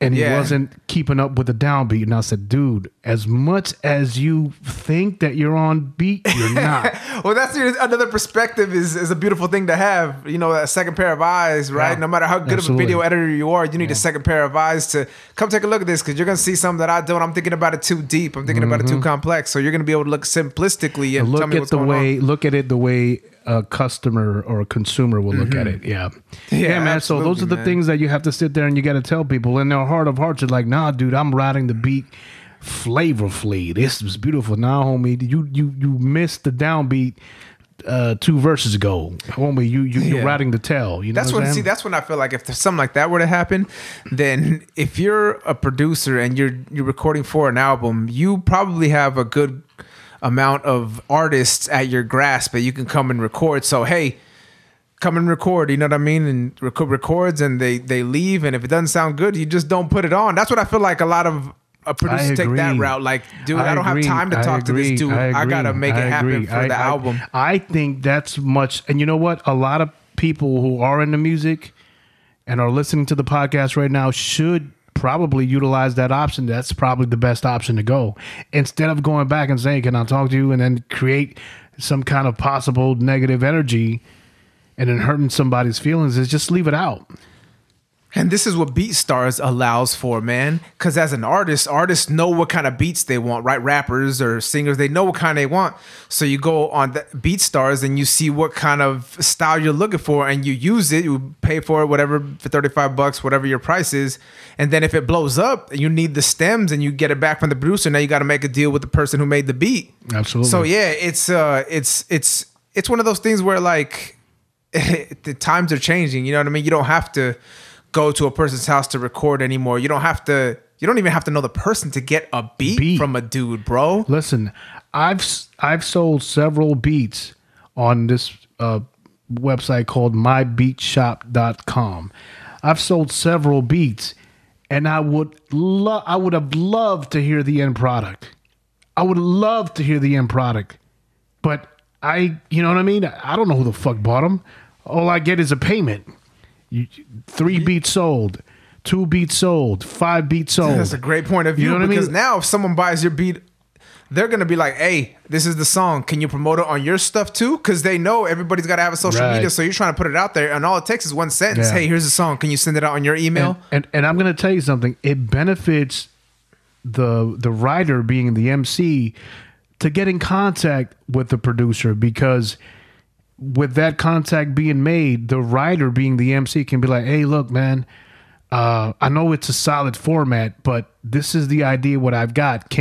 and he wasn't keeping up with the downbeat. And I said, dude, as much as you think that you're on beat, you're not. Well, that's another perspective is a beautiful thing to have. You know, a second pair of eyes, right? Yeah, no matter how good absolutely. of a video editor you are, you need a second pair of eyes to come take a look at this, because you're going to see something that I don't. I'm thinking about it too deep. I'm thinking about it too complex. So you're going to be able to look simplistically and tell me what's going on. Look at it the way a customer or a consumer will look at it. Yeah, man. So those are the things that you have to sit there and you got to tell people in their heart of hearts. You're like, nah, dude, I'm riding the beat flavorfully. This was beautiful. Nah, homie, you missed the downbeat 2 verses ago, homie. You're riding the tail. You know that's when I feel like if something like that were to happen, then if you're a producer and you're recording for an album, you probably have a good amount of artists at your grasp that you can come and record. So hey, come and record, you know what I mean? And records, and they leave, and if it doesn't sound good, you just don't put it on. That's what I feel like a lot of producers take that route. Like, dude, I don't have time to talk to this dude. I gotta make it happen for the album. I think that's much, and you know what? A lot of people who are into music and are listening to the podcast right now should probably utilize that option. That's probably the best option to go, instead of going back and saying, can I talk to you, and then create some kind of possible negative energy and then hurting somebody's feelings. Is just leave it out. And this is what BeatStars allows for, man. Because as an artist, artists know what kind of beats they want, right? Rappers or singers, they know what kind they want. So you go on the BeatStars and you see what kind of style you're looking for, and you use it. You pay for it, whatever, for $35, whatever your price is. And then if it blows up, you need the stems, and you get it back from the producer. Now you got to make a deal with the person who made the beat. Absolutely. So yeah, it's one of those things where like the times are changing. You know what I mean? You don't have to go to a person's house to record anymore. You don't even have to know the person to get a beat from a dude, bro. Listen, I've sold several beats on this website called mybeatshop.com. I've sold several beats, and I would have loved to hear the end product. I would love to hear the end product, but you know what I mean? I don't know who the fuck bought them. All I get is a payment. 3 beats sold, 2 beats sold, 5 beats sold. That's a great point of view. You know because now if someone buys your beat, they're going to be like, hey, this is the song. Can you promote it on your stuff too? Because they know everybody's got to have a social media. So you're trying to put it out there, and all it takes is one sentence. Yeah. Hey, here's the song. Can you send it out on your email? And I'm going to tell you something. It benefits the writer, being the MC, to get in contact with the producer, because with that contact being made, the writer, being the MC, can be like, hey, look, man, I know it's a solid format, but this is the idea. What I've got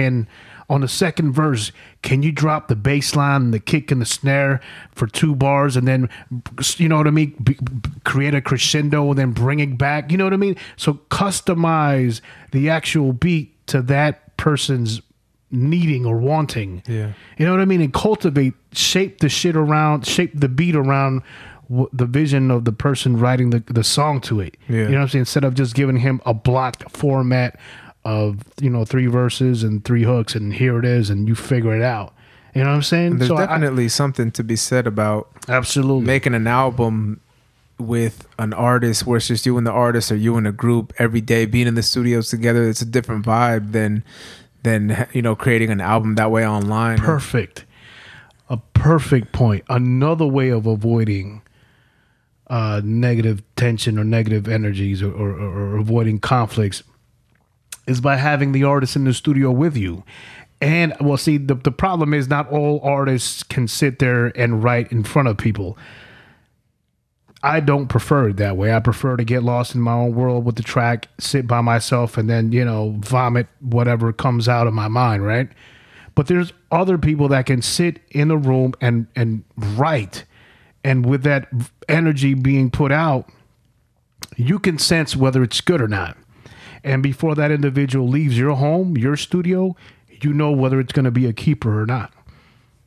on the second verse, can you drop the bass line and the kick and the snare for 2 bars and then, you know what I mean, create a crescendo and then bring it back, you know what I mean? So customize the actual beat to that person's needing or wanting. Yeah. You know what I mean? And shape the beat around the vision of the person writing the song to it. Yeah. You know what I'm saying? Instead of just giving him a blocked format of 3 verses and 3 hooks and here it is and you figure it out. You know what I'm saying? There's definitely something to be said about absolutely making an album with an artist where it's just you and the artist or you and a group every day being in the studios together. It's a different vibe than creating an album that way online. Perfect. A perfect point. Another way of avoiding negative tension or negative energies or avoiding conflicts is by having the artist in the studio with you. And well, see, the problem is not all artists can sit there and write in front of people. I don't prefer it that way. I prefer to get lost in my own world with the track, sit by myself, and then, vomit whatever comes out of my mind, right? But there's other people that can sit in a room and write. And with that energy being put out, you can sense whether it's good or not. And before that individual leaves your home, your studio, you know whether it's going to be a keeper or not.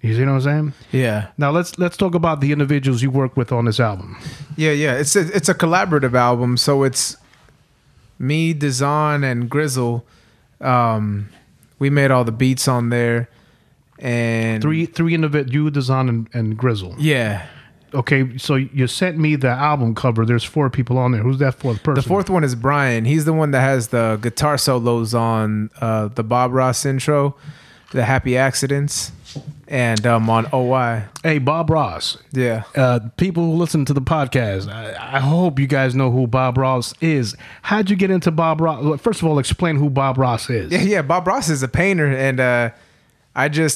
You see what I'm saying? Yeah. Now let's talk about the individuals you work with on this album. Yeah. It's a collaborative album, so it's me, Dazan, and Grizzle. We made all the beats on there, and three individuals, you, Dazan, and Grizzle. Yeah. Okay, so you sent me the album cover. There's 4 people on there. Who's that 4th person? The 4th one is Brian. He's the one that has the guitar solos on the Bob Ross intro, the Happy Accidents, and on OY. Hey, Bob Ross. Yeah. People who listen to the podcast, I hope you guys know who Bob Ross is. How'd you get into Bob Ross? First of all, explain who Bob Ross is. Yeah. Bob Ross is a painter, and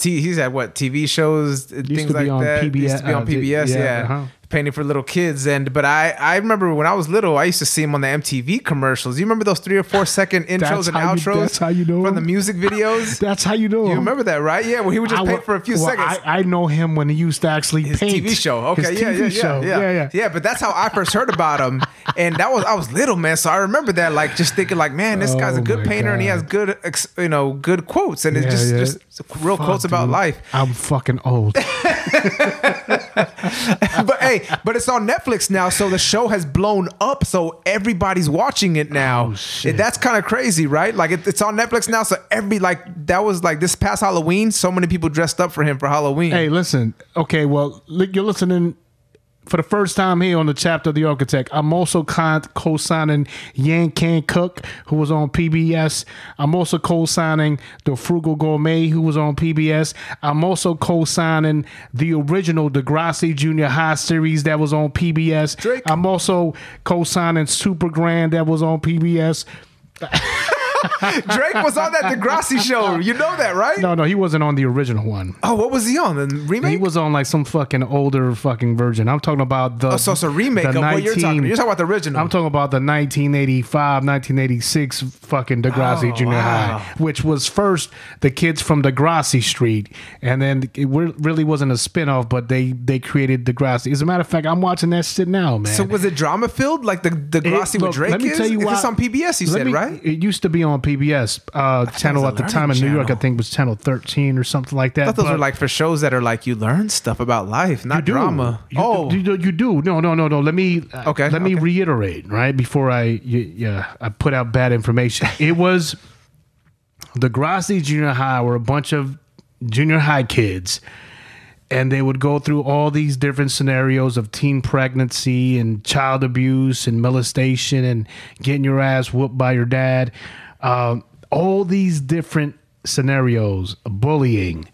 he's at what TV shows, things like that. PBS, used to be on PBS, yeah. Uh-huh. Painting for little kids. But I remember when I was little, I used to see him on the MTV commercials. You remember those 3 or 4 second intros and outros? That's how you know from him? the music videos. That's how you know him. You remember that, right? Yeah, well, he would just paint for a few seconds. I know him when he used to actually His paint. TV show. Okay, His yeah, TV show. Yeah, but that's how I first heard about him. And I was little, man. So I remember that, like, just thinking, like, man, this guy's a good painter and he has good, good quotes. And it's just real quotes about life. I'm fucking old. But it's on Netflix now, so the show has blown up, so everybody's watching it now. Oh, shit. That's kind of crazy, right? Like it's on Netflix now, so that was like this past Halloween, so many people dressed up for him for Halloween. Hey, listen. Okay, well, you're listening for the first time here on the chapter of the Architect. I'm also co-signing Yan Can Cook, who was on PBS. I'm also co-signing The Frugal Gourmet, who was on PBS. I'm also co-signing the original Degrassi Junior High series that was on PBS. Drake. I'm also co-signing Super Grand that was on PBS. Drake was on that Degrassi show. You know that, right? No, he wasn't on the original one. Oh, what was he on? The remake? He was on like some fucking older fucking version. I'm talking about the. Oh, so it's a remake of what you're talking about. You're talking about the original. I'm talking about the 1985, 1986 fucking Degrassi Junior High, which was first the kids from Degrassi Street, and then it really wasn't a spinoff, but they created Degrassi. As a matter of fact, I'm watching that shit now, man. So was it drama filled like the Degrassi with Drake? Let me tell you why. It's on PBS. You said, right? It used to be on PBS channel at the time in New York. I think it was channel 13 or something like that. I thought those were like for shows that are like you learn stuff about life, not drama. You do. No. Let me reiterate, right, before I put out bad information. It was Degrassi Junior High were a bunch of junior high kids, and they would go through all these different scenarios of teen pregnancy and child abuse and molestation and getting your ass whooped by your dad. All these different scenarios, bullying,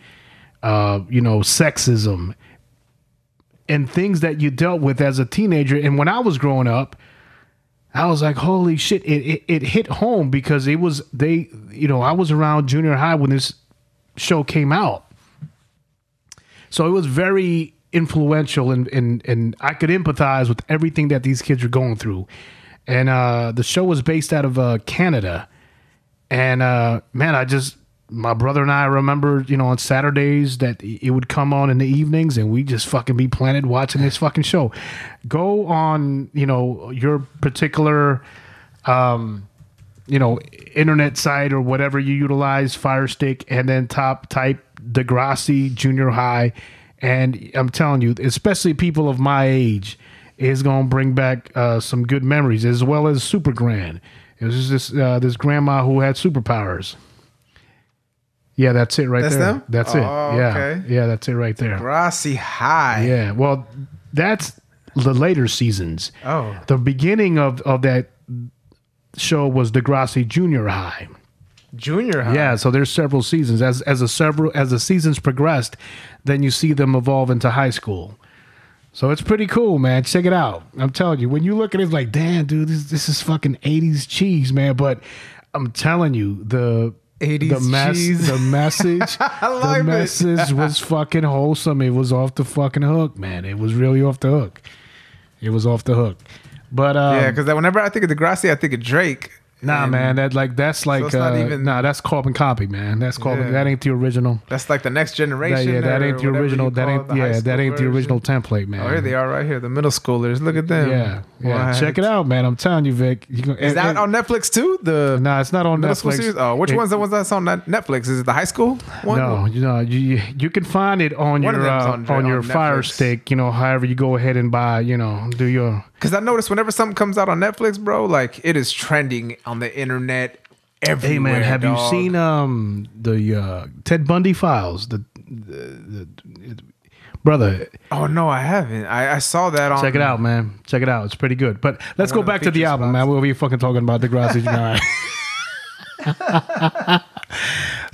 sexism, and things that you dealt with as a teenager. And when I was growing up, I was like, holy shit, it hit home because I was around junior high when this show came out. So it was very influential and I could empathize with everything that these kids were going through. and the show was based out of Canada. And man, my brother and I remember, on Saturdays that it would come on in the evenings, and we just fucking be planted watching this fucking show. Go on, your particular, internet site or whatever you utilize, Fire Stick, and then type Degrassi Junior High. And I'm telling you, especially people of my age, is going to bring back some good memories, as well as Super Grand. It was just this grandma who had superpowers. Yeah, that's it right there. Them? That's it. Yeah. Okay. Yeah, that's it right there. Degrassi High. Yeah. Well, that's the later seasons. Oh. The beginning of that show was Degrassi Junior High. Junior High. Yeah, so there's several seasons. As the seasons progressed, then you see them evolve into high school. So it's pretty cool, man. Check it out. I'm telling you, when you look at it, it's like, damn, dude, this is fucking 80s cheese, man. But I'm telling you, the 80s cheese. The message, I like message was fucking wholesome. It was off the fucking hook, man. It was really off the hook. It was off the hook. But yeah, because whenever I think of Degrassi, I think of Drake. Nah, man, that's like it's not even, that's carbon copy, man. That's carbon. Yeah. That ain't the original. That's like the next generation. That ain't the original. That ain't the original template, man. Oh, here they are, right here, the middle schoolers. Look at them. Yeah. What? Check it out, man. I'm telling you, Vic. Is that on Netflix too? Nah, it's not on middle school Netflix. series? Oh, which one's the ones that's on Netflix? Is it the high school one? No, you can find it on One your of them's on your on Fire Netflix. Stick. However you go ahead and buy. Do your. Because I noticed whenever something comes out on Netflix, bro, like it is trending on the internet everywhere. Hey man, have dog. you seen the Ted Bundy files? The brother. Oh no, I haven't. I saw that on. Check it out, man. Check it out. It's pretty good. But let's go One of the back to the feature album, spots. man. We'll be fucking talking about Degrassi Junior.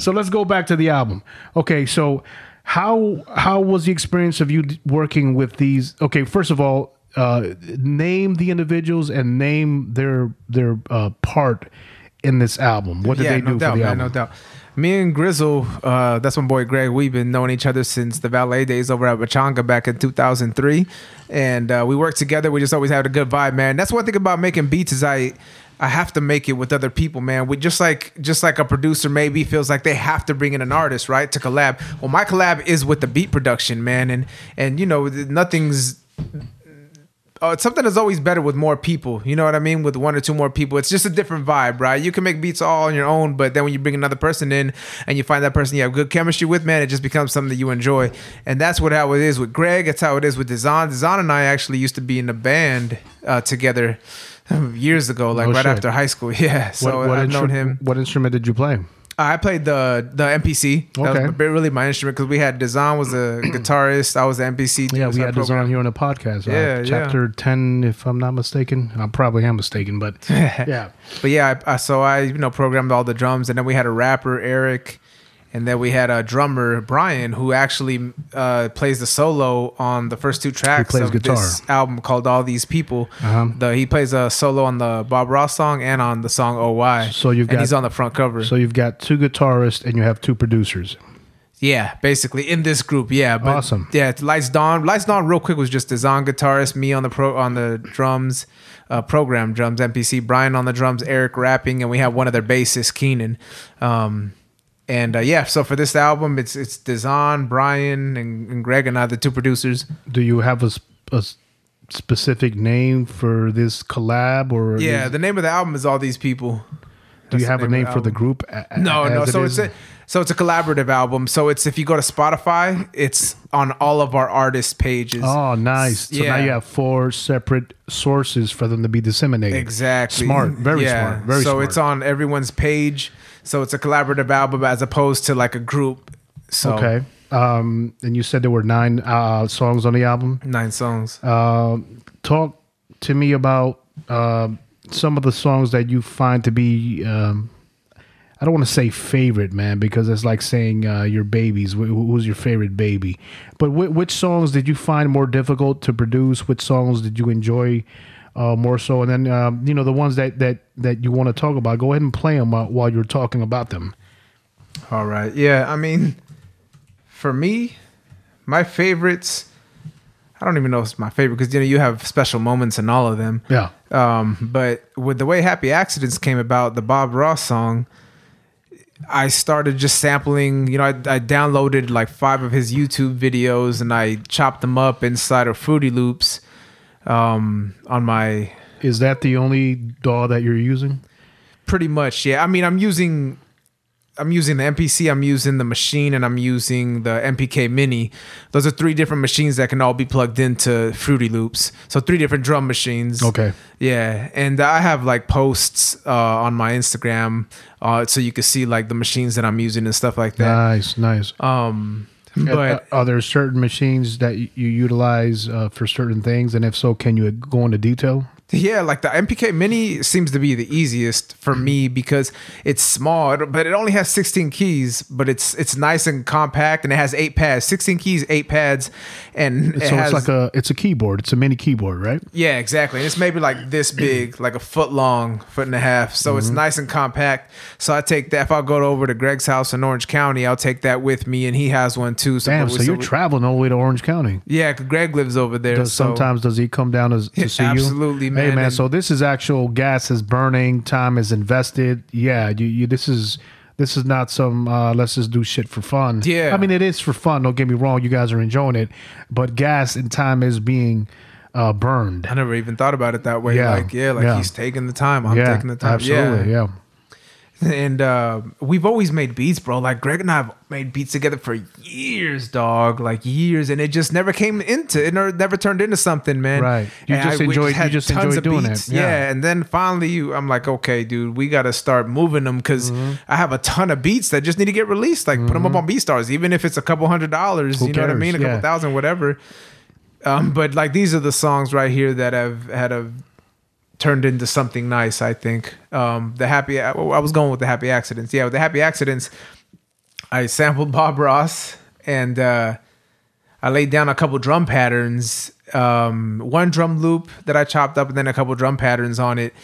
So let's go back to the album. Okay, so how was the experience of you working with these? Okay, first of all, name the individuals and name their part in this album. What did they do doubt, for the man, album? No doubt. Me and Grizzle, that's my boy Greg. We've been knowing each other since the valet days over at Bachanga back in 2003, and we worked together. We just always had a good vibe, man. That's one thing about making beats is I have to make it with other people, man. We just like a producer maybe feels like they have to bring in an artist, right, to collab. Well, my collab is with the beat production, man, and nothing's. Something is always better with more people. You know what I mean? With one or two more people, it's just a different vibe, right? You can make beats all on your own, but then when you bring another person in and you find that person you have good chemistry with, man, it just becomes something that you enjoy. And that's how it is with Greg. It's how it is with Dizan. Dizan and I actually used to be in a band together years ago, like right after high school. Yeah, so I've known him. What instrument did you play? I played the MPC. That Okay. was really my instrument because we had Dizan was a guitarist. I was the MPC. Yeah, we had this program. on here on the podcast. Yeah, Chapter 10, if I'm not mistaken. I probably am mistaken, but yeah. But yeah, I programmed all the drums, and then we had a rapper, Eric, and then we had a drummer, Brian, who actually plays the solo on the first two tracks plays of guitar. this album called All These People. Uh-huh. He plays a solo on the Bob Ross song and on the song Oh Why. So he's on the front cover. So you've got two guitarists and you have two producers. Yeah, basically in this group. Yeah, but Awesome. Yeah, it's Lights Dawn. Lights Dawn, real quick, was just Dizan guitarist, me on the drums, program drums, MPC, Brian on the drums, Eric rapping, and we have one of their bassists, Keenan. So for this album, it's Dizan, Brian, and Greg, and I, the two producers. Do you have a specific name for this collab, or Yeah, the name of the album is All These People. do you That's have the a name name of for the album. group? No. So it's a collaborative album. So if you go to Spotify, it's on all of our artist pages. Oh, nice. So now Yeah. you have 4 separate sources for them to be disseminated. Exactly. Smart. Very smart. Very so smart. it's on everyone's page. So it's a collaborative album as opposed to like a group. So Okay. And you said there were 9 songs on the album. 9 songs. Talk to me about some of the songs that you find to be, I don't want to say favorite, man, because it's like saying your babies. Who's your favorite baby? But which songs did you find more difficult to produce? Which songs did you enjoy more so? And then, the ones that you want to talk about, go ahead and play them while you're talking about them. All right. Yeah. I mean, for me, my favorites, I don't even know if it's my favorite because you have special moments in all of them. Yeah. But with the way Happy Accidents came about, the Bob Ross song, I started just sampling. I downloaded like 5 of his YouTube videos and I chopped them up inside of Fruity Loops on my. Is that the only DAW that you're using? Pretty much, yeah. I mean, I'm using the MPC, I'm using the machine, and I'm using the MPK Mini. Those are 3 different machines that can all be plugged into Fruity Loops. So 3 different drum machines. Okay. Yeah, and I have like posts on my Instagram, so you can see like the machines that I'm using and stuff like that. Nice. But are there certain machines that you utilize for certain things? And if so, can you go into detail? yeah, like the MPK Mini seems to be the easiest for me because it's small, but it only has 16 keys, but it's nice and compact, and it has 8 pads, 16 keys, 8 pads, and it's a keyboard. It's a mini keyboard, right? Yeah, exactly. And it's maybe like this big, like a foot long, 1.5 feet. So it's nice and compact. So I take that. If I go over to Greg's house in Orange County, I'll take that with me, and he has one too. Damn, so you're traveling all the way to Orange County. Yeah, 'cause Greg lives over there. Sometimes does he come down to see you? Absolutely, man. Hey, man, so this is actual gas is burning, time is invested. Yeah, this is not some let's just do shit for fun. Yeah. I mean, it is for fun. Don't get me wrong. You guys are enjoying it. But gas and time is being burned. I never even thought about it that way. Yeah. He's taking the time. I'm taking the time. Absolutely, yeah. And we've always made beats, bro. Like Greg and I have made beats together for years, dog. Like years, and it just never came into it. Never turned into something, man. Right. You And just we enjoy had tons enjoy of doing beats. it. Yeah. And then finally, I'm like, okay, dude, we got to start moving them because I have a ton of beats that just need to get released. Like put them up on BeatStars, even if it's a couple $100. Who You know what I cares? mean? A couple thousand, whatever. But like these are the songs right here that have turned into something nice, I think. I was going with the Happy Accidents. Yeah, with the Happy Accidents, I sampled Bob Ross, and I laid down a couple drum patterns, one drum loop that I chopped up, and then a couple drum patterns on it.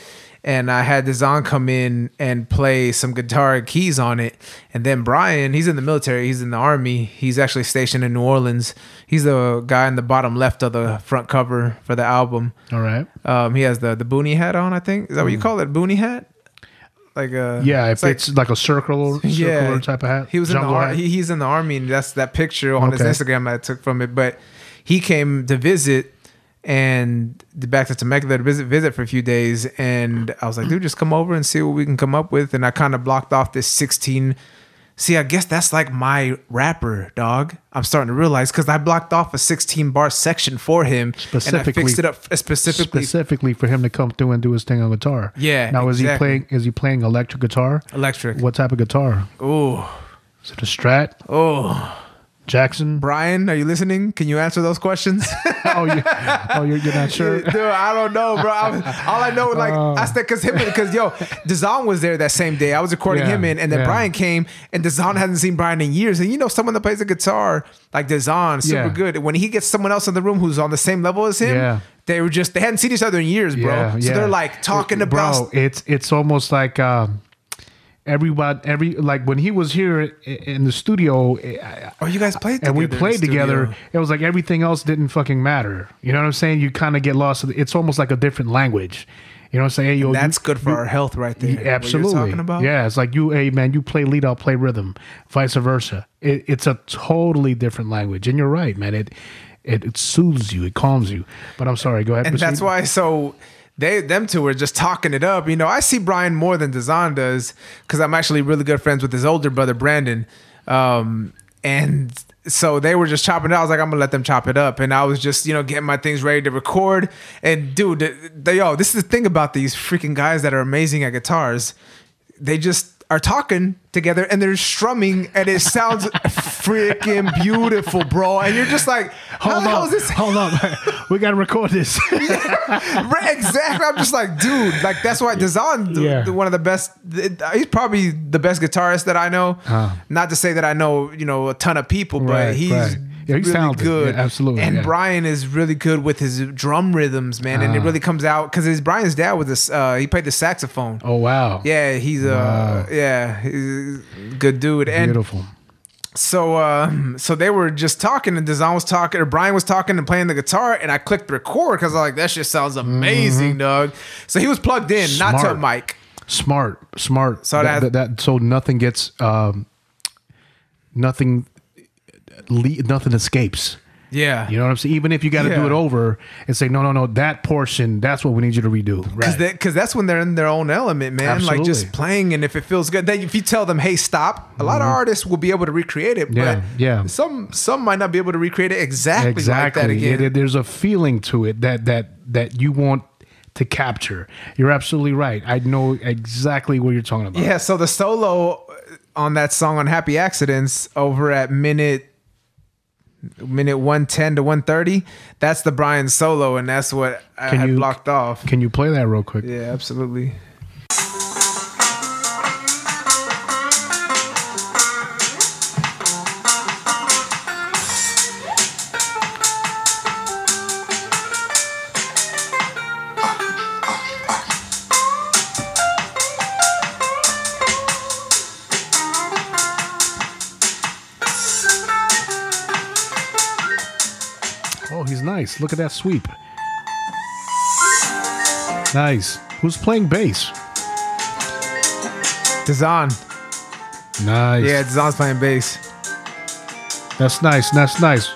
And I had Dazan come in and play some guitar and keys on it. And then Brian, he's in the military. He's in the Army. He's actually stationed in New Orleans. He's the guy in the bottom left of the front cover for the album. All right. He has the boonie hat on, I think. Is that what you call it? Boonie hat? Like it's like a circular type of hat. He was he's in the Army, and that's that picture on his Instagram that I took from it. But he came to visit and back to Temecula to visit for a few days, and I was like, dude, just come over and see what we can come up with. And I kind of blocked off this 16. See, I guess that's like my rapper, dog. I'm starting to realize because I blocked off a 16 bar section for him, and I fixed it up specifically for him to come through and do his thing on guitar. Yeah. Now is he playing electric guitar? Electric. What type of guitar? Oh, is it a Strat? Oh. Jackson? Brian, are you listening? Can you answer those questions? you're not sure? Dude, I don't know, bro. All I know, I said, because Dazan was there that same day. I was recording him in, and then Brian came, and Dazan hasn't seen Brian in years. And someone that plays the guitar, like Dazan, super good. When he gets someone else in the room who's on the same level as him, they hadn't seen each other in years, bro. So they're like talking about. Bro, it's almost like. Like when he was here in the studio, you guys played together, and we played together. It was like everything else didn't fucking matter. You know what I'm saying? You kind of get lost. It's almost like a different language. You know what I'm saying? Hey, that's good for our health, right there. Absolutely. What you're talking about? Yeah, it's like hey man, you play lead, I'll play rhythm, vice versa. It's a totally different language, and you're right, man. It soothes you, it calms you. But I'm sorry, go ahead. And proceed. that's why. So. Them two were just talking it up. I see Brian more than Dazan does because I'm actually really good friends with his older brother, Brandon. And so they were just chopping it up. I was like, I'm going to let them chop it up. And I was just, getting my things ready to record. And dude, this is the thing about these freaking guys that are amazing at guitars. They just are talking together and they're strumming and it sounds freaking beautiful, bro. And you're just like, hold on. We got to record this. Exactly. I'm just like, dude, like that's why Dazan, one of the best, he's probably the best guitarist that I know. Not to say that I know, a ton of people, but he's really talented. good. Yeah, absolutely. And Brian is really good with his drum rhythms, man. And it really comes out because Brian's dad was he played the saxophone. Oh, wow. Yeah, he's he's a good dude. And beautiful. So they were just talking, and Dazan was talking, or Brian was talking and playing the guitar, and I clicked record because I was like, that shit sounds amazing, dog. So he was plugged in, not to a mic. Smart. So So nothing gets nothing escapes. Yeah. You know what I'm saying? Even if you got to do it over and say, no, that portion, that's what we need you to redo. Right. Because that's when they're in their own element, man. Absolutely. Like just playing, and if it feels good, then if you tell them, hey, stop, a lot of artists will be able to recreate it. But some might not be able to recreate it exactly like that again. There's a feeling to it that you want to capture. You're absolutely right. I know exactly what you're talking about. Yeah, so the solo on that song on Happy Accidents over at minute 110 to 130, that's the Brian solo, and that's what I had blocked off. Can you play that real quick? Yeah, absolutely. Oh, he's nice. Look at that sweep. Nice. Who's playing bass? Dazan. Nice. Yeah, Dazan's playing bass. That's nice.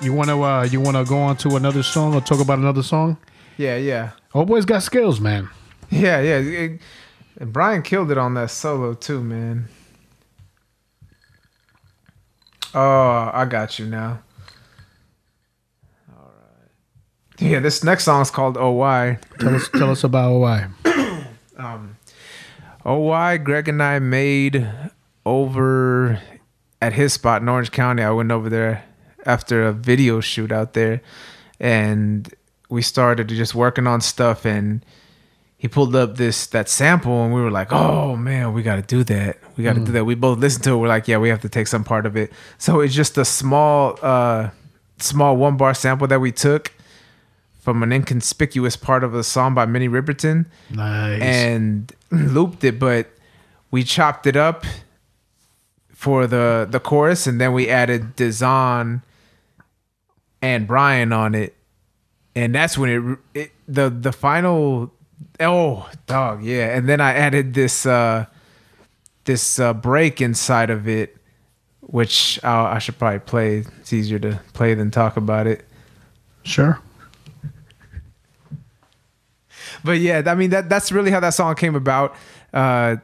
You wanna go on to another song or talk about another song? Yeah. Oh, boy's got skills, man. Yeah. And Brian killed it on that solo too, man. Oh, I got you now. All right. Yeah, this next song is called OY. Tell us about OY. OY, Greg and I made over at his spot in Orange County. I went over there after a video shoot out there, and we started just working on stuff, and he pulled up that sample, and we were like, oh man, we got to do that. Do that. We both listened to it. We're like, yeah, we have to take some part of it. So it's just a small 1-bar sample that we took from an inconspicuous part of a song by Minnie Riperton. Nice. And looped it, but we chopped it up for the chorus, and then we added Dazan and Brian on it. And that's when the final, oh dog, yeah. And then I added this break inside of it, which I should probably play. It's easier to play than talk about it. Sure. But yeah, I mean that's really how that song came about. Greg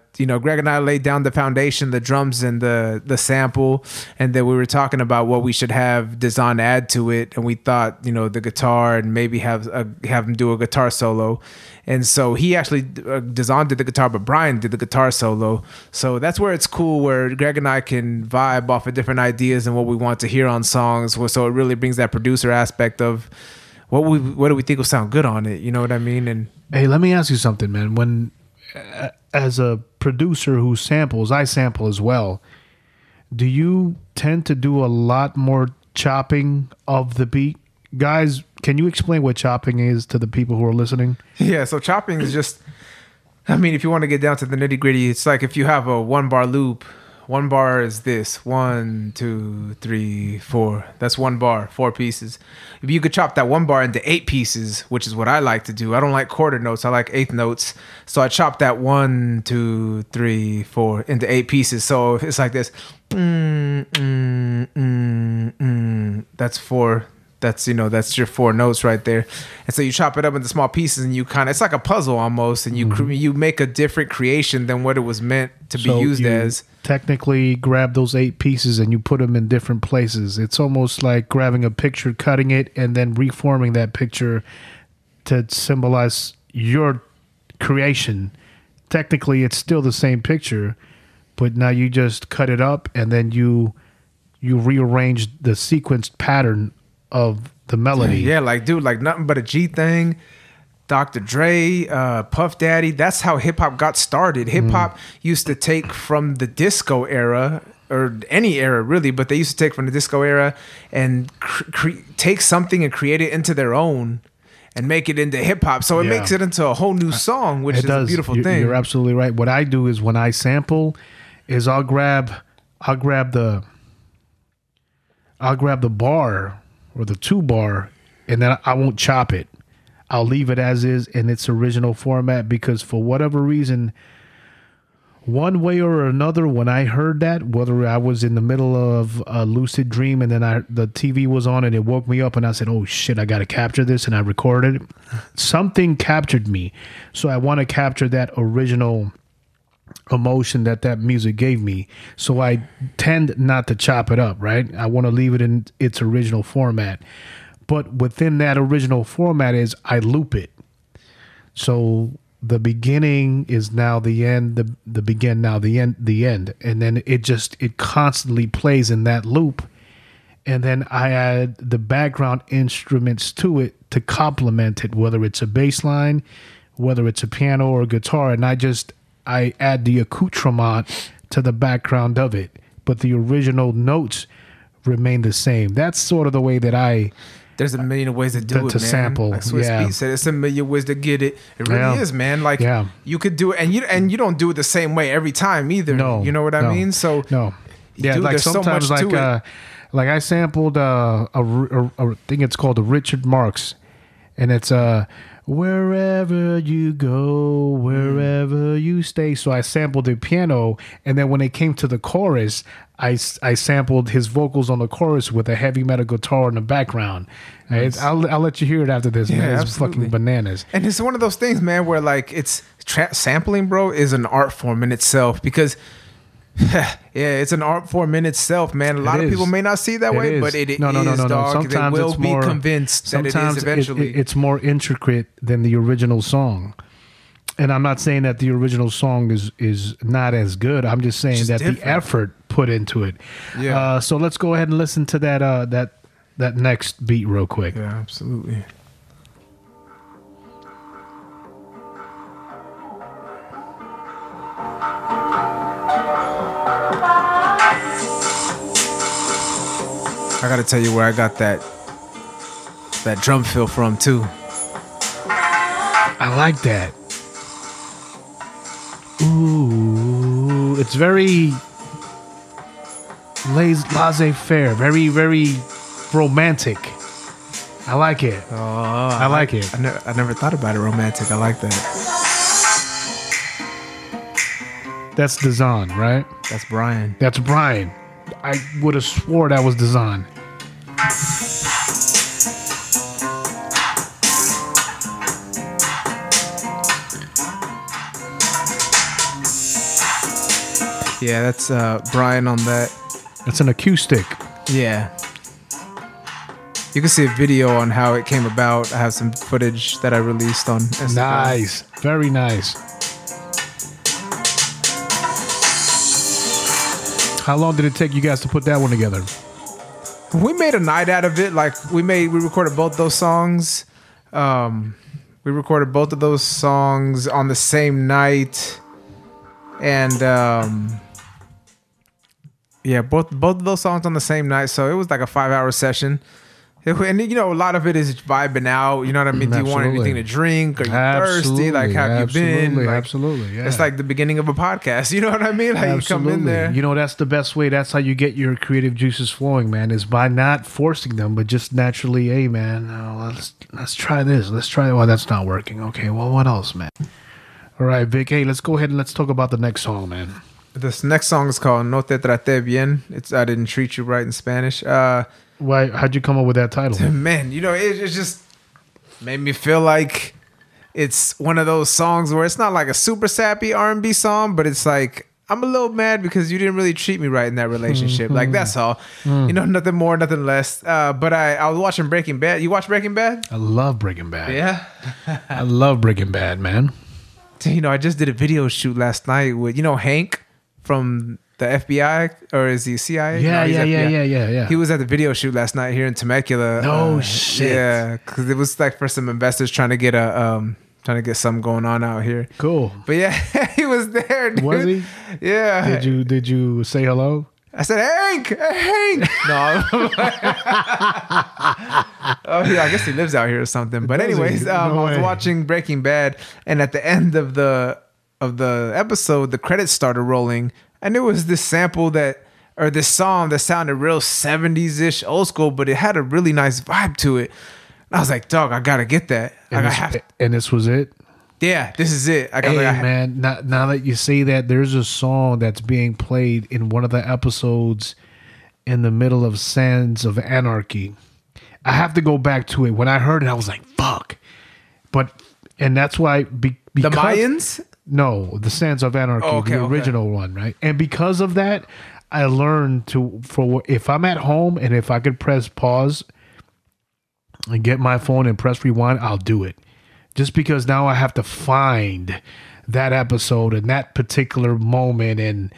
and I laid down the foundation, the drums and the sample, and then we were talking about what we should have Dazan add to it, and we thought, the guitar and maybe have him do a guitar solo. And so he actually Dazan did the guitar, but Brian did the guitar solo. So that's where it's cool, where Greg and I can vibe off of different ideas and what we want to hear on songs. So it really brings that producer aspect of what do we think will sound good on it. You know what I mean? And hey, let me ask you something, man. When as a producer who samples, I sample as well. Do you tend to do a lot more chopping of the beat? Guys, can you explain what chopping is to the people who are listening? Yeah, so chopping is just, I mean, if you want to get down to the nitty gritty, it's like if you have a 1-bar loop, 1 bar is this, 1, 2, 3, 4. That's 1 bar, 4 pieces. If you could chop that 1 bar into 8 pieces, which is what I like to do. I don't like quarter notes. I like eighth notes. So I chop that 1, 2, 3, 4 into 8 pieces. So if it's like this, that's 4. That's your 4 notes right there. And so you chop it up into small pieces, and you it's like a puzzle almost, and you make a different creation than what it was meant to be used as. Technically grab those 8 pieces and you put them in different places. It's almost like grabbing a picture, cutting it, and then reforming that picture to symbolize your creation. Technically, it's still the same picture, but now you just cut it up, and then you rearrange the sequenced pattern of the melody. Yeah, like Nothing But a G Thing, Dr. Dre, Puff Daddy. That's how hip hop got started. Hip hop used to take from the disco era, or any era really, but they used to take from the disco era and take something and create it into their own and make it into hip hop. So it makes it into a whole new song, which is a beautiful thing. You're absolutely right. What I do is when I sample is I'll grab the I'll grab the bar or the 2-bar, and then I won't chop it. I'll leave it as is in its original format because for whatever reason, one way or another, when I heard that, whether I was in the middle of a lucid dream and then the TV was on and it woke me up and I said, oh shit, I got to capture this, and I recorded it. Something captured me. So I want to capture that original emotion that music gave me. So I tend not to chop it up, right? I want to leave it in its original format. But within that original format is I loop it. So the beginning is now the end, the begin now the end. And then it constantly plays in that loop. And then I add the background instruments to it to complement it, whether it's a bass line, whether it's a piano or a guitar. And I add the accoutrement to the background of it. But the original notes remain the same. That's sort of the way that there's a million ways to do it, to man. sample. Like Swiss Beats said, it's a million ways to get it. It really is, man. Like you could do it, and you don't do it the same way every time either. No, you know what I mean? So yeah, dude, like sometimes so much to it. Like I sampled a thing. It's called the Richard Marx, and it's wherever you go, wherever you stay. So I sampled the piano, and then when it came to the chorus, I sampled his vocals on the chorus with a heavy metal guitar in the background. Nice. I'll let you hear it after this, man. It's absolutely fucking bananas. And it's one of those things, man, where like it's sampling, bro, is an art form in itself because. It's an art form in itself, man. A lot of people may not see it that way, but it is, dog. Sometimes they will be convinced that it is eventually. It's more intricate than the original song. And I'm not saying that the original song is not as good. I'm just saying that different. The effort put into it. Yeah. So let's go ahead and listen to that next beat real quick. Yeah, absolutely. I gotta tell you where I got that drum fill from too. I like that. Ooh, it's very laissez-faire, very, very romantic. I like it. Oh, I like it. I never thought about it romantic. I like that. That's Dazan, right? That's Brian. That's Brian. I would have swore that was Dazan. Yeah, that's Brian on that. That's an acoustic. Yeah. You can see a video on how it came about. I have some footage that I released on Instagram. Nice. Very nice. How long did it take you guys to put that one together? We made a night out of it. Like we recorded both those songs. We recorded both of those songs on the same night, and both of those songs on the same night. So it was like a 5-hour session. And a lot of it is vibing out. You know what I mean? Do you want anything to drink? Are you thirsty? Like, have you been? Like, absolutely. Yeah. It's like the beginning of a podcast. You know what I mean? Like, you come in there. That's the best way. That's how you get your creative juices flowing, man. Is by not forcing them, but just naturally. Hey, man, let's try this. Let's try. Well, that's not working. Okay. Well, what else, man? All right, Vic. Hey, let's go ahead and let's talk about the next song, man. This next song is called No Te Traté Bien. It's I Didn't Treat You Right in Spanish. Why? How'd you come up with that title? Man, it just made me feel like it's one of those songs where it's not like a super sappy R&B song, but it's like I'm a little mad because you didn't really treat me right in that relationship. Like that's all. Nothing more, nothing less. But I was watching Breaking Bad. You watch Breaking Bad? I love Breaking Bad. Yeah, I love Breaking Bad, man. I just did a video shoot last night with Hank from the FBI, or is he CIA? Yeah. He was at the video shoot last night here in Temecula. No shit. Yeah, because it was like for some investors trying to get something going on out here. Cool. But yeah, he was there, dude. Was he? Yeah. Did you say hello? I said, Hank. No. Oh yeah, I guess he lives out here or something. But anyways, I was watching Breaking Bad, and at the end of the episode, the credits started rolling. And it was this sample that or this song that sounded real 70s ish, old school, but it had a really nice vibe to it. And I was like, dog, I gotta get that. And this was it. Yeah, this is it. Man, now that you say that, there's a song that's being played in one of the episodes in the middle of Sands of Anarchy. I have to go back to it. When I heard it, I was like, fuck. And that's why because the Mayans? No, the Sands of Anarchy, the original one, right? And because of that, I learned if I'm at home and if I could press pause and get my phone and press rewind, I'll do it. Just because now I have to find that episode and that particular moment, and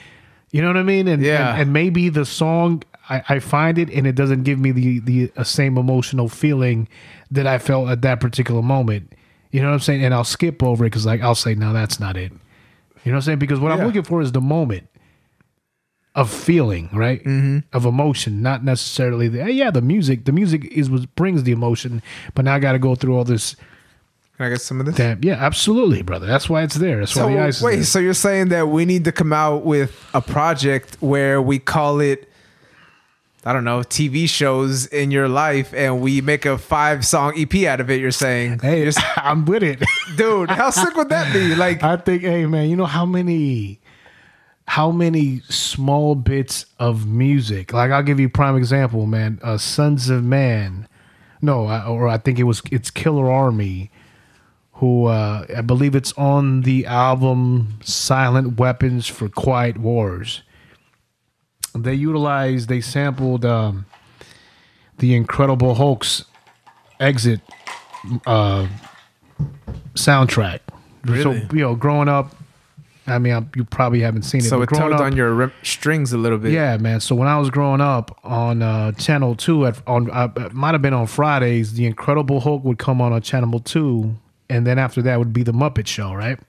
you know what I mean? And maybe the song, I find it and it doesn't give me the same emotional feeling that I felt at that particular moment. You know what I'm saying? And I'll skip over it because I'll say, no, that's not it. You know what I'm saying? Because what I'm looking for is the moment of feeling, right? Mm-hmm. Of emotion, not necessarily the music. The music is what brings the emotion, but now I got to go through all this. Can I get some of this? Yeah, absolutely, brother. That's why it's there. That's why the ice is there. So you're saying that we need to come out with a project where we call it, I don't know, TV shows in your life, and we make a 5-song EP out of it, you're saying? Hey, I'm with it. Dude, how sick would that be? Like, I think, hey, man, you know how many small bits of music, like I'll give you a prime example, man. Sons of Man. No, I think it's Killer Army, who I believe it's on the album Silent Weapons for Quiet Wars. They sampled the Incredible Hulk's Exit soundtrack. Really? So, growing up, I mean, you probably haven't seen it. So it tugged on your strings a little bit. Yeah, man. So when I was growing up on Channel 2, it might have been on Fridays, the Incredible Hulk would come on Channel 2, and then after that would be the Muppet Show, right?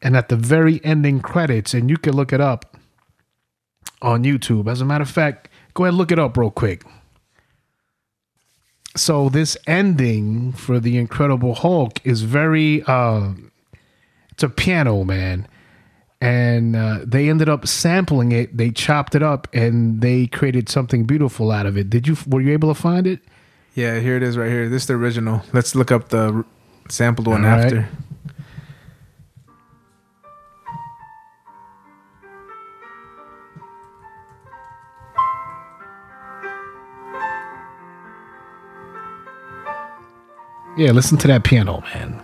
And at the very ending credits, and you can look it up on YouTube. As a matter of fact, go ahead and look it up real quick. So this ending for the Incredible Hulk is very, it's a piano, man. And they ended up sampling it. They chopped it up and they created something beautiful out of it. Were you able to find it? Yeah, here it is right here. This is the original. Let's look up the sampled one after. Yeah, listen to that piano, man.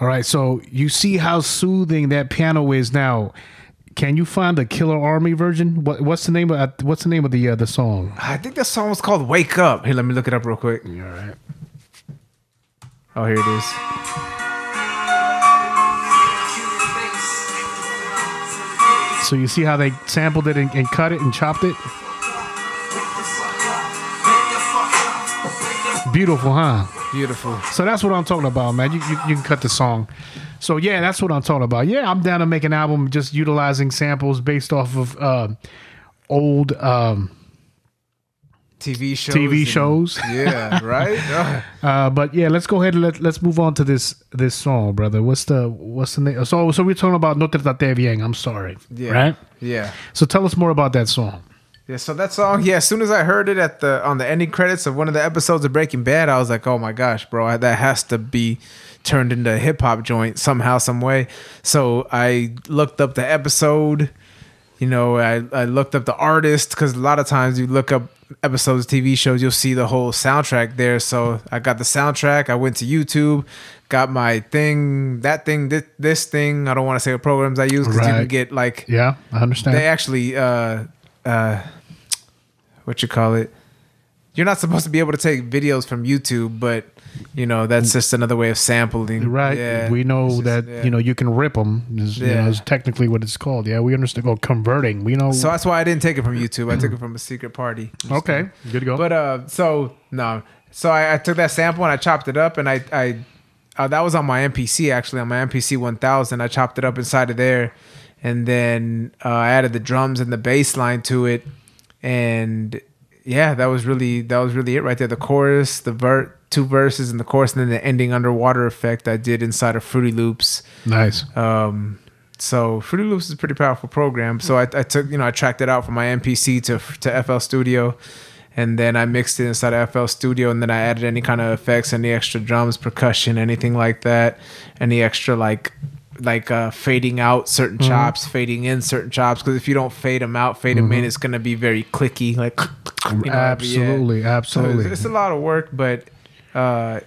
All right, so you see how soothing that piano is now. Can you find the Killer Army version? What's the name of the song? I think the song was called "Wake Up." Here, let me look it up real quick. All right. Oh, here it is. So you see how they sampled it and cut it and chopped it? Beautiful, huh? Beautiful. So that's what I'm talking about, man. You can cut the song. So yeah, that's what I'm talking about. Yeah, I'm down to make an album just utilizing samples based off of old TV shows. Yeah, right. But yeah, let's go ahead and let's move on to this song, brother. What's the name? So we're talking about No Te Traté Bien. I'm sorry. Yeah. Right. Yeah. So tell us more about that song. Yeah, so that song, as soon as I heard it on the ending credits of one of the episodes of Breaking Bad, I was like, oh my gosh, bro, that has to be turned into a hip-hop joint somehow, some way. So I looked up the episode, I looked up the artist, because a lot of times you look up episodes of TV shows, you'll see the whole soundtrack there. So I got the soundtrack, I went to YouTube, got my thing, this thing. I don't want to say what programs I use, because you can get like... Yeah, I understand. They actually... what you call it? You're not supposed to be able to take videos from YouTube, but that's just another way of sampling. Right. Yeah. We know that you can rip them. Is technically what it's called. Yeah, we understand. Oh, converting. We know. So that's why I didn't take it from YouTube. I took it from a secret party. Okay, good to go. But so I took that sample and I chopped it up, and I that was on my MPC actually, on my MPC 1000. I chopped it up inside of there, and then I added the drums and the bass line to it. And yeah, that was really it right there. The chorus, the 2 verses in the chorus, and then the ending underwater effect I did inside of Fruity Loops. Nice. So Fruity Loops is a pretty powerful program. So I took, I tracked it out from my MPC to FL Studio, and then I mixed it inside of FL Studio, and then I added any kind of effects, any extra drums, percussion, anything like that, any extra like fading out certain chops, fading in certain chops. Because if you don't fade them out, fade them in, it's gonna be very clicky. Like Absolutely. So it's a lot of work, but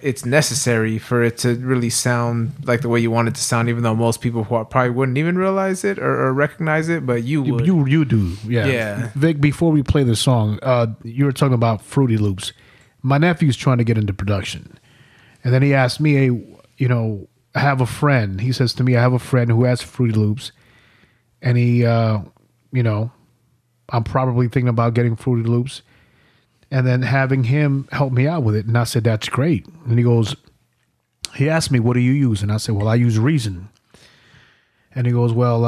it's necessary for it to really sound like the way you want it to sound. Even though most people probably wouldn't even realize it or recognize it, but you would. You do. Yeah. Vic, before we play the song, you were talking about Fruity Loops. My nephew's trying to get into production, and then he asked me, "Hey, I have a friend." He says to me, "I have a friend who has Fruity Loops," and he, I'm probably thinking about getting Fruity Loops, and then having him help me out with it. And I said, "That's great." And he asked me, "What do you use?" And I said, "Well, I use Reason." And he goes, "Well,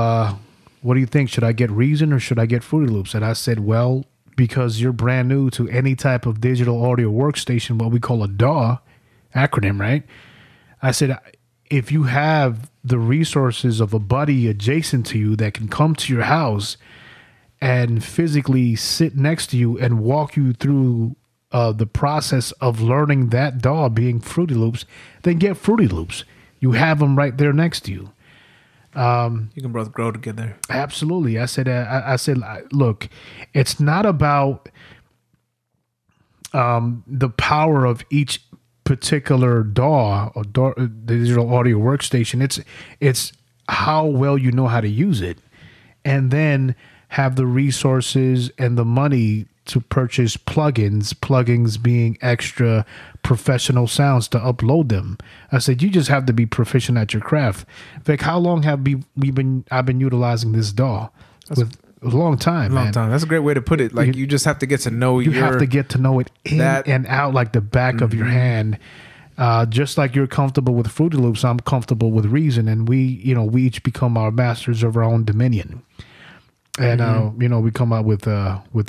what do you think? Should I get Reason or should I get Fruity Loops?" And I said, "Well, because you're brand new to any type of digital audio workstation, what we call a DAW acronym, right?" I said, if you have the resources of a buddy adjacent to you that can come to your house and physically sit next to you and walk you through the process of learning that DAW being Fruity Loops, then get Fruity Loops. You have them right there next to you. You can both grow together. Absolutely. I said, look, it's not about the power of each particular DAW or digital audio workstation. It's how well you know how to use it, and then have the resources and the money to purchase plugins being extra professional sounds to upload them. I said, you just have to be proficient at your craft. Vic, how long have I've been utilizing this DAW? With a long time, man. That's a great way to put it. Like, you just have to get to know You have to get to know it in and out like the back of your hand. Just like you're comfortable with Fruity Loops, I'm comfortable with Reason, and we each become our masters of our own dominion. And we come out with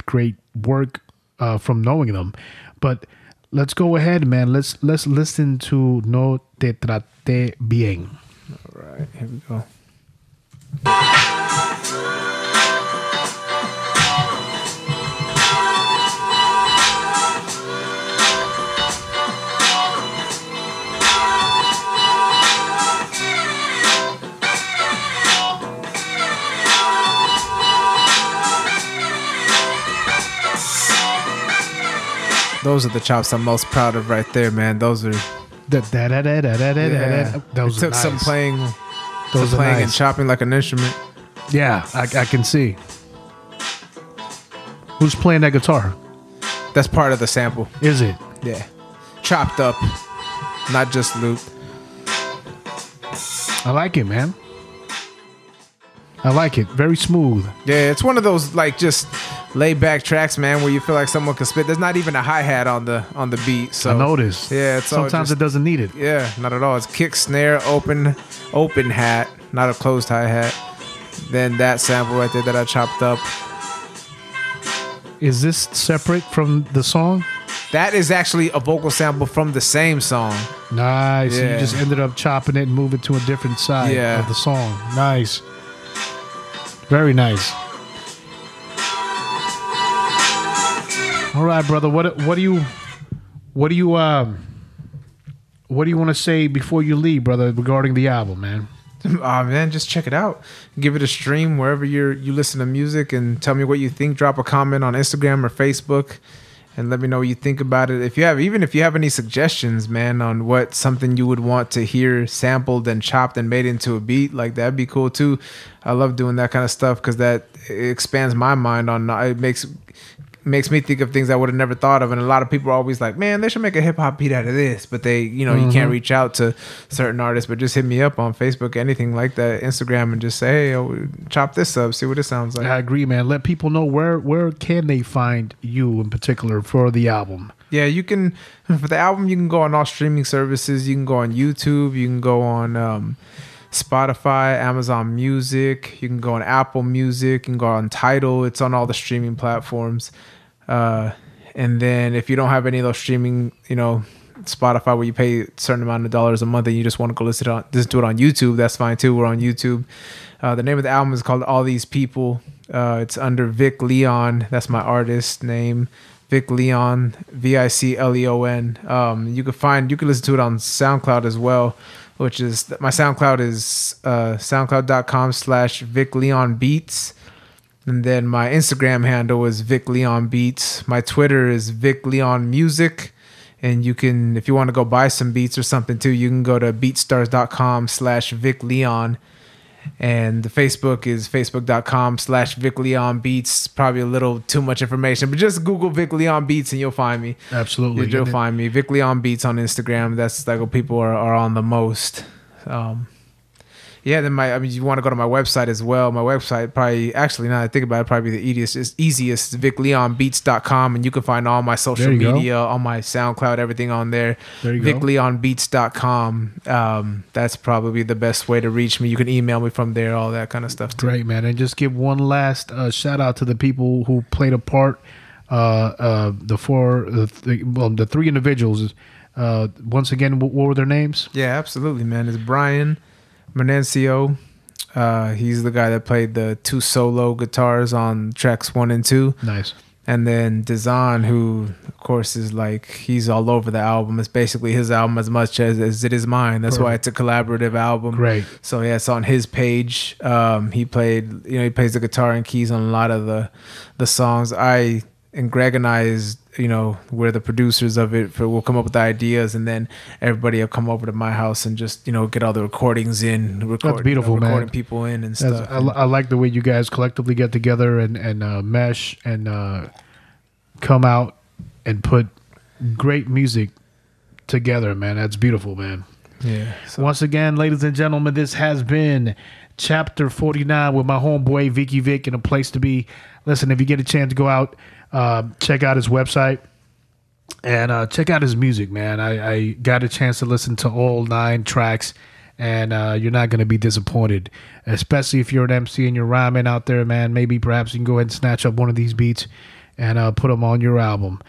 great work from knowing them. But let's go ahead, man. Let's listen to No Te Trate Bien. All right, here we go. Those are the chops I'm most proud of right there, man. Those are... Those it took some playing and chopping like an instrument. Yeah, I can see. Who's playing that guitar? That's part of the sample. Is it? Yeah. Chopped up, not just looped. I like it, man. I like it. Very smooth. Yeah, it's one of those like just laid back tracks, man, where you feel like someone can spit. There's not even a hi-hat on the beat. So I noticed. Yeah, it's sometimes it doesn't need it. Yeah, not at all. It's kick, snare, open hat, not a closed hi-hat. Then that sample right there that I chopped up. Is this separate from the song? That is actually a vocal sample from the same song. Nice. Yeah. So you just ended up chopping it and moving to a different side of the song. Nice. Very nice. All right, brother. What do you want to say before you leave, brother, regarding the album, man? Oh man, just check it out. Give it a stream wherever you listen to music, and tell me what you think. Drop a comment on Instagram or Facebook, and let me know what you think about it. If you have any suggestions, man, on what something you would want to hear sampled and chopped and made into a beat, like that'd be cool too. I love doing that kind of stuff because that expands my mind on. It makes me think of things I would have never thought of. And a lot of people are always like, man, they should make a hip hop beat out of this, but they, you can't reach out to certain artists. But just hit me up on Facebook, anything like that, Instagram, and just say, hey, chop this up, see what it sounds like. I agree, man. Let people know where can they find you in particular for the album. Yeah, you can, for the album, you can go on all streaming services. You can go on YouTube. You can go on Spotify, Amazon Music. You can go on Apple Music. You can go on Tidal. It's on all the streaming platforms. And then if you don't have any of those streaming, Spotify where you pay a certain amount of dollars a month and you just want to go listen to it on YouTube, that's fine too. We're on YouTube. The name of the album is called All These People. It's under Vic Leon. That's my artist name. Vic Leon, Vicleon. You can listen to it on SoundCloud as well, which is my SoundCloud is soundcloud.com/Vic Leon Beats. And then my Instagram handle is Vic Leon Beats. My Twitter is Vic Leon Music. And you can, if you want to go buy some beats or something too, you can go to beatstars.com/Vic Leon. And the Facebook is facebook.com/Vic Leon Beats. Probably a little too much information, but just Google Vic Leon Beats and you'll find me. Absolutely. You'll find me. Vic Leon Beats on Instagram. That's like what people are on the most. Yeah, then you want to go to my website as well. My website probably, actually, now that I think about it, probably the easiest is VicLeonBeats.com, and you can find all my social media, all my SoundCloud, everything on there. There you go. VicLeonBeats.com. That's probably the best way to reach me. You can email me from there, all that kind of stuff too. Great, man. And just give one last shout out to the people who played a part. The three individuals. Once again, what were their names? Yeah, absolutely, man. It's Brian Menencio. He's the guy that played the 2 solo guitars on tracks 1 and 2. Nice. And then Dazan, who of course is like, he's all over the album. It's basically his album as much as it is mine. That's why it's a collaborative album. Great. So yeah, it's on his page. He plays the guitar and keys on a lot of the songs. Greg and I we're the producers of it. We'll come up with the ideas, and then everybody will come over to my house and just, get all the recordings in. That's beautiful, man. Recording people in and stuff. I like the way you guys collectively get together and mesh and come out and put great music together, man. That's beautiful, man. Yeah. So. Once again, ladies and gentlemen, this has been Chapter 49 with my homeboy Vicky Vic in a place to be. Listen, if you get a chance to go out, check out his website and check out his music, man. I got a chance to listen to all 9 tracks, and you're not going to be disappointed, especially if you're an MC and you're rhyming out there, man. Maybe perhaps you can go ahead and snatch up one of these beats and put them on your album.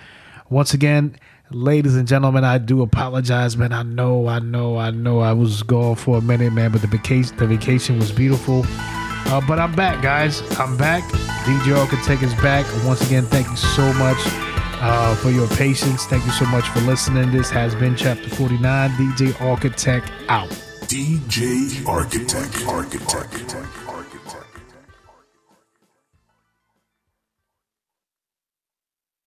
Once again, ladies and gentlemen, I do apologize, man. I know. I was gone for a minute, man, but the vacation was beautiful. But I'm back, guys. I'm back. DJ Architech is back. Once again, thank you so much for your patience. Thank you so much for listening. This has been Chapter 49. DJ Architech out. DJ Architect.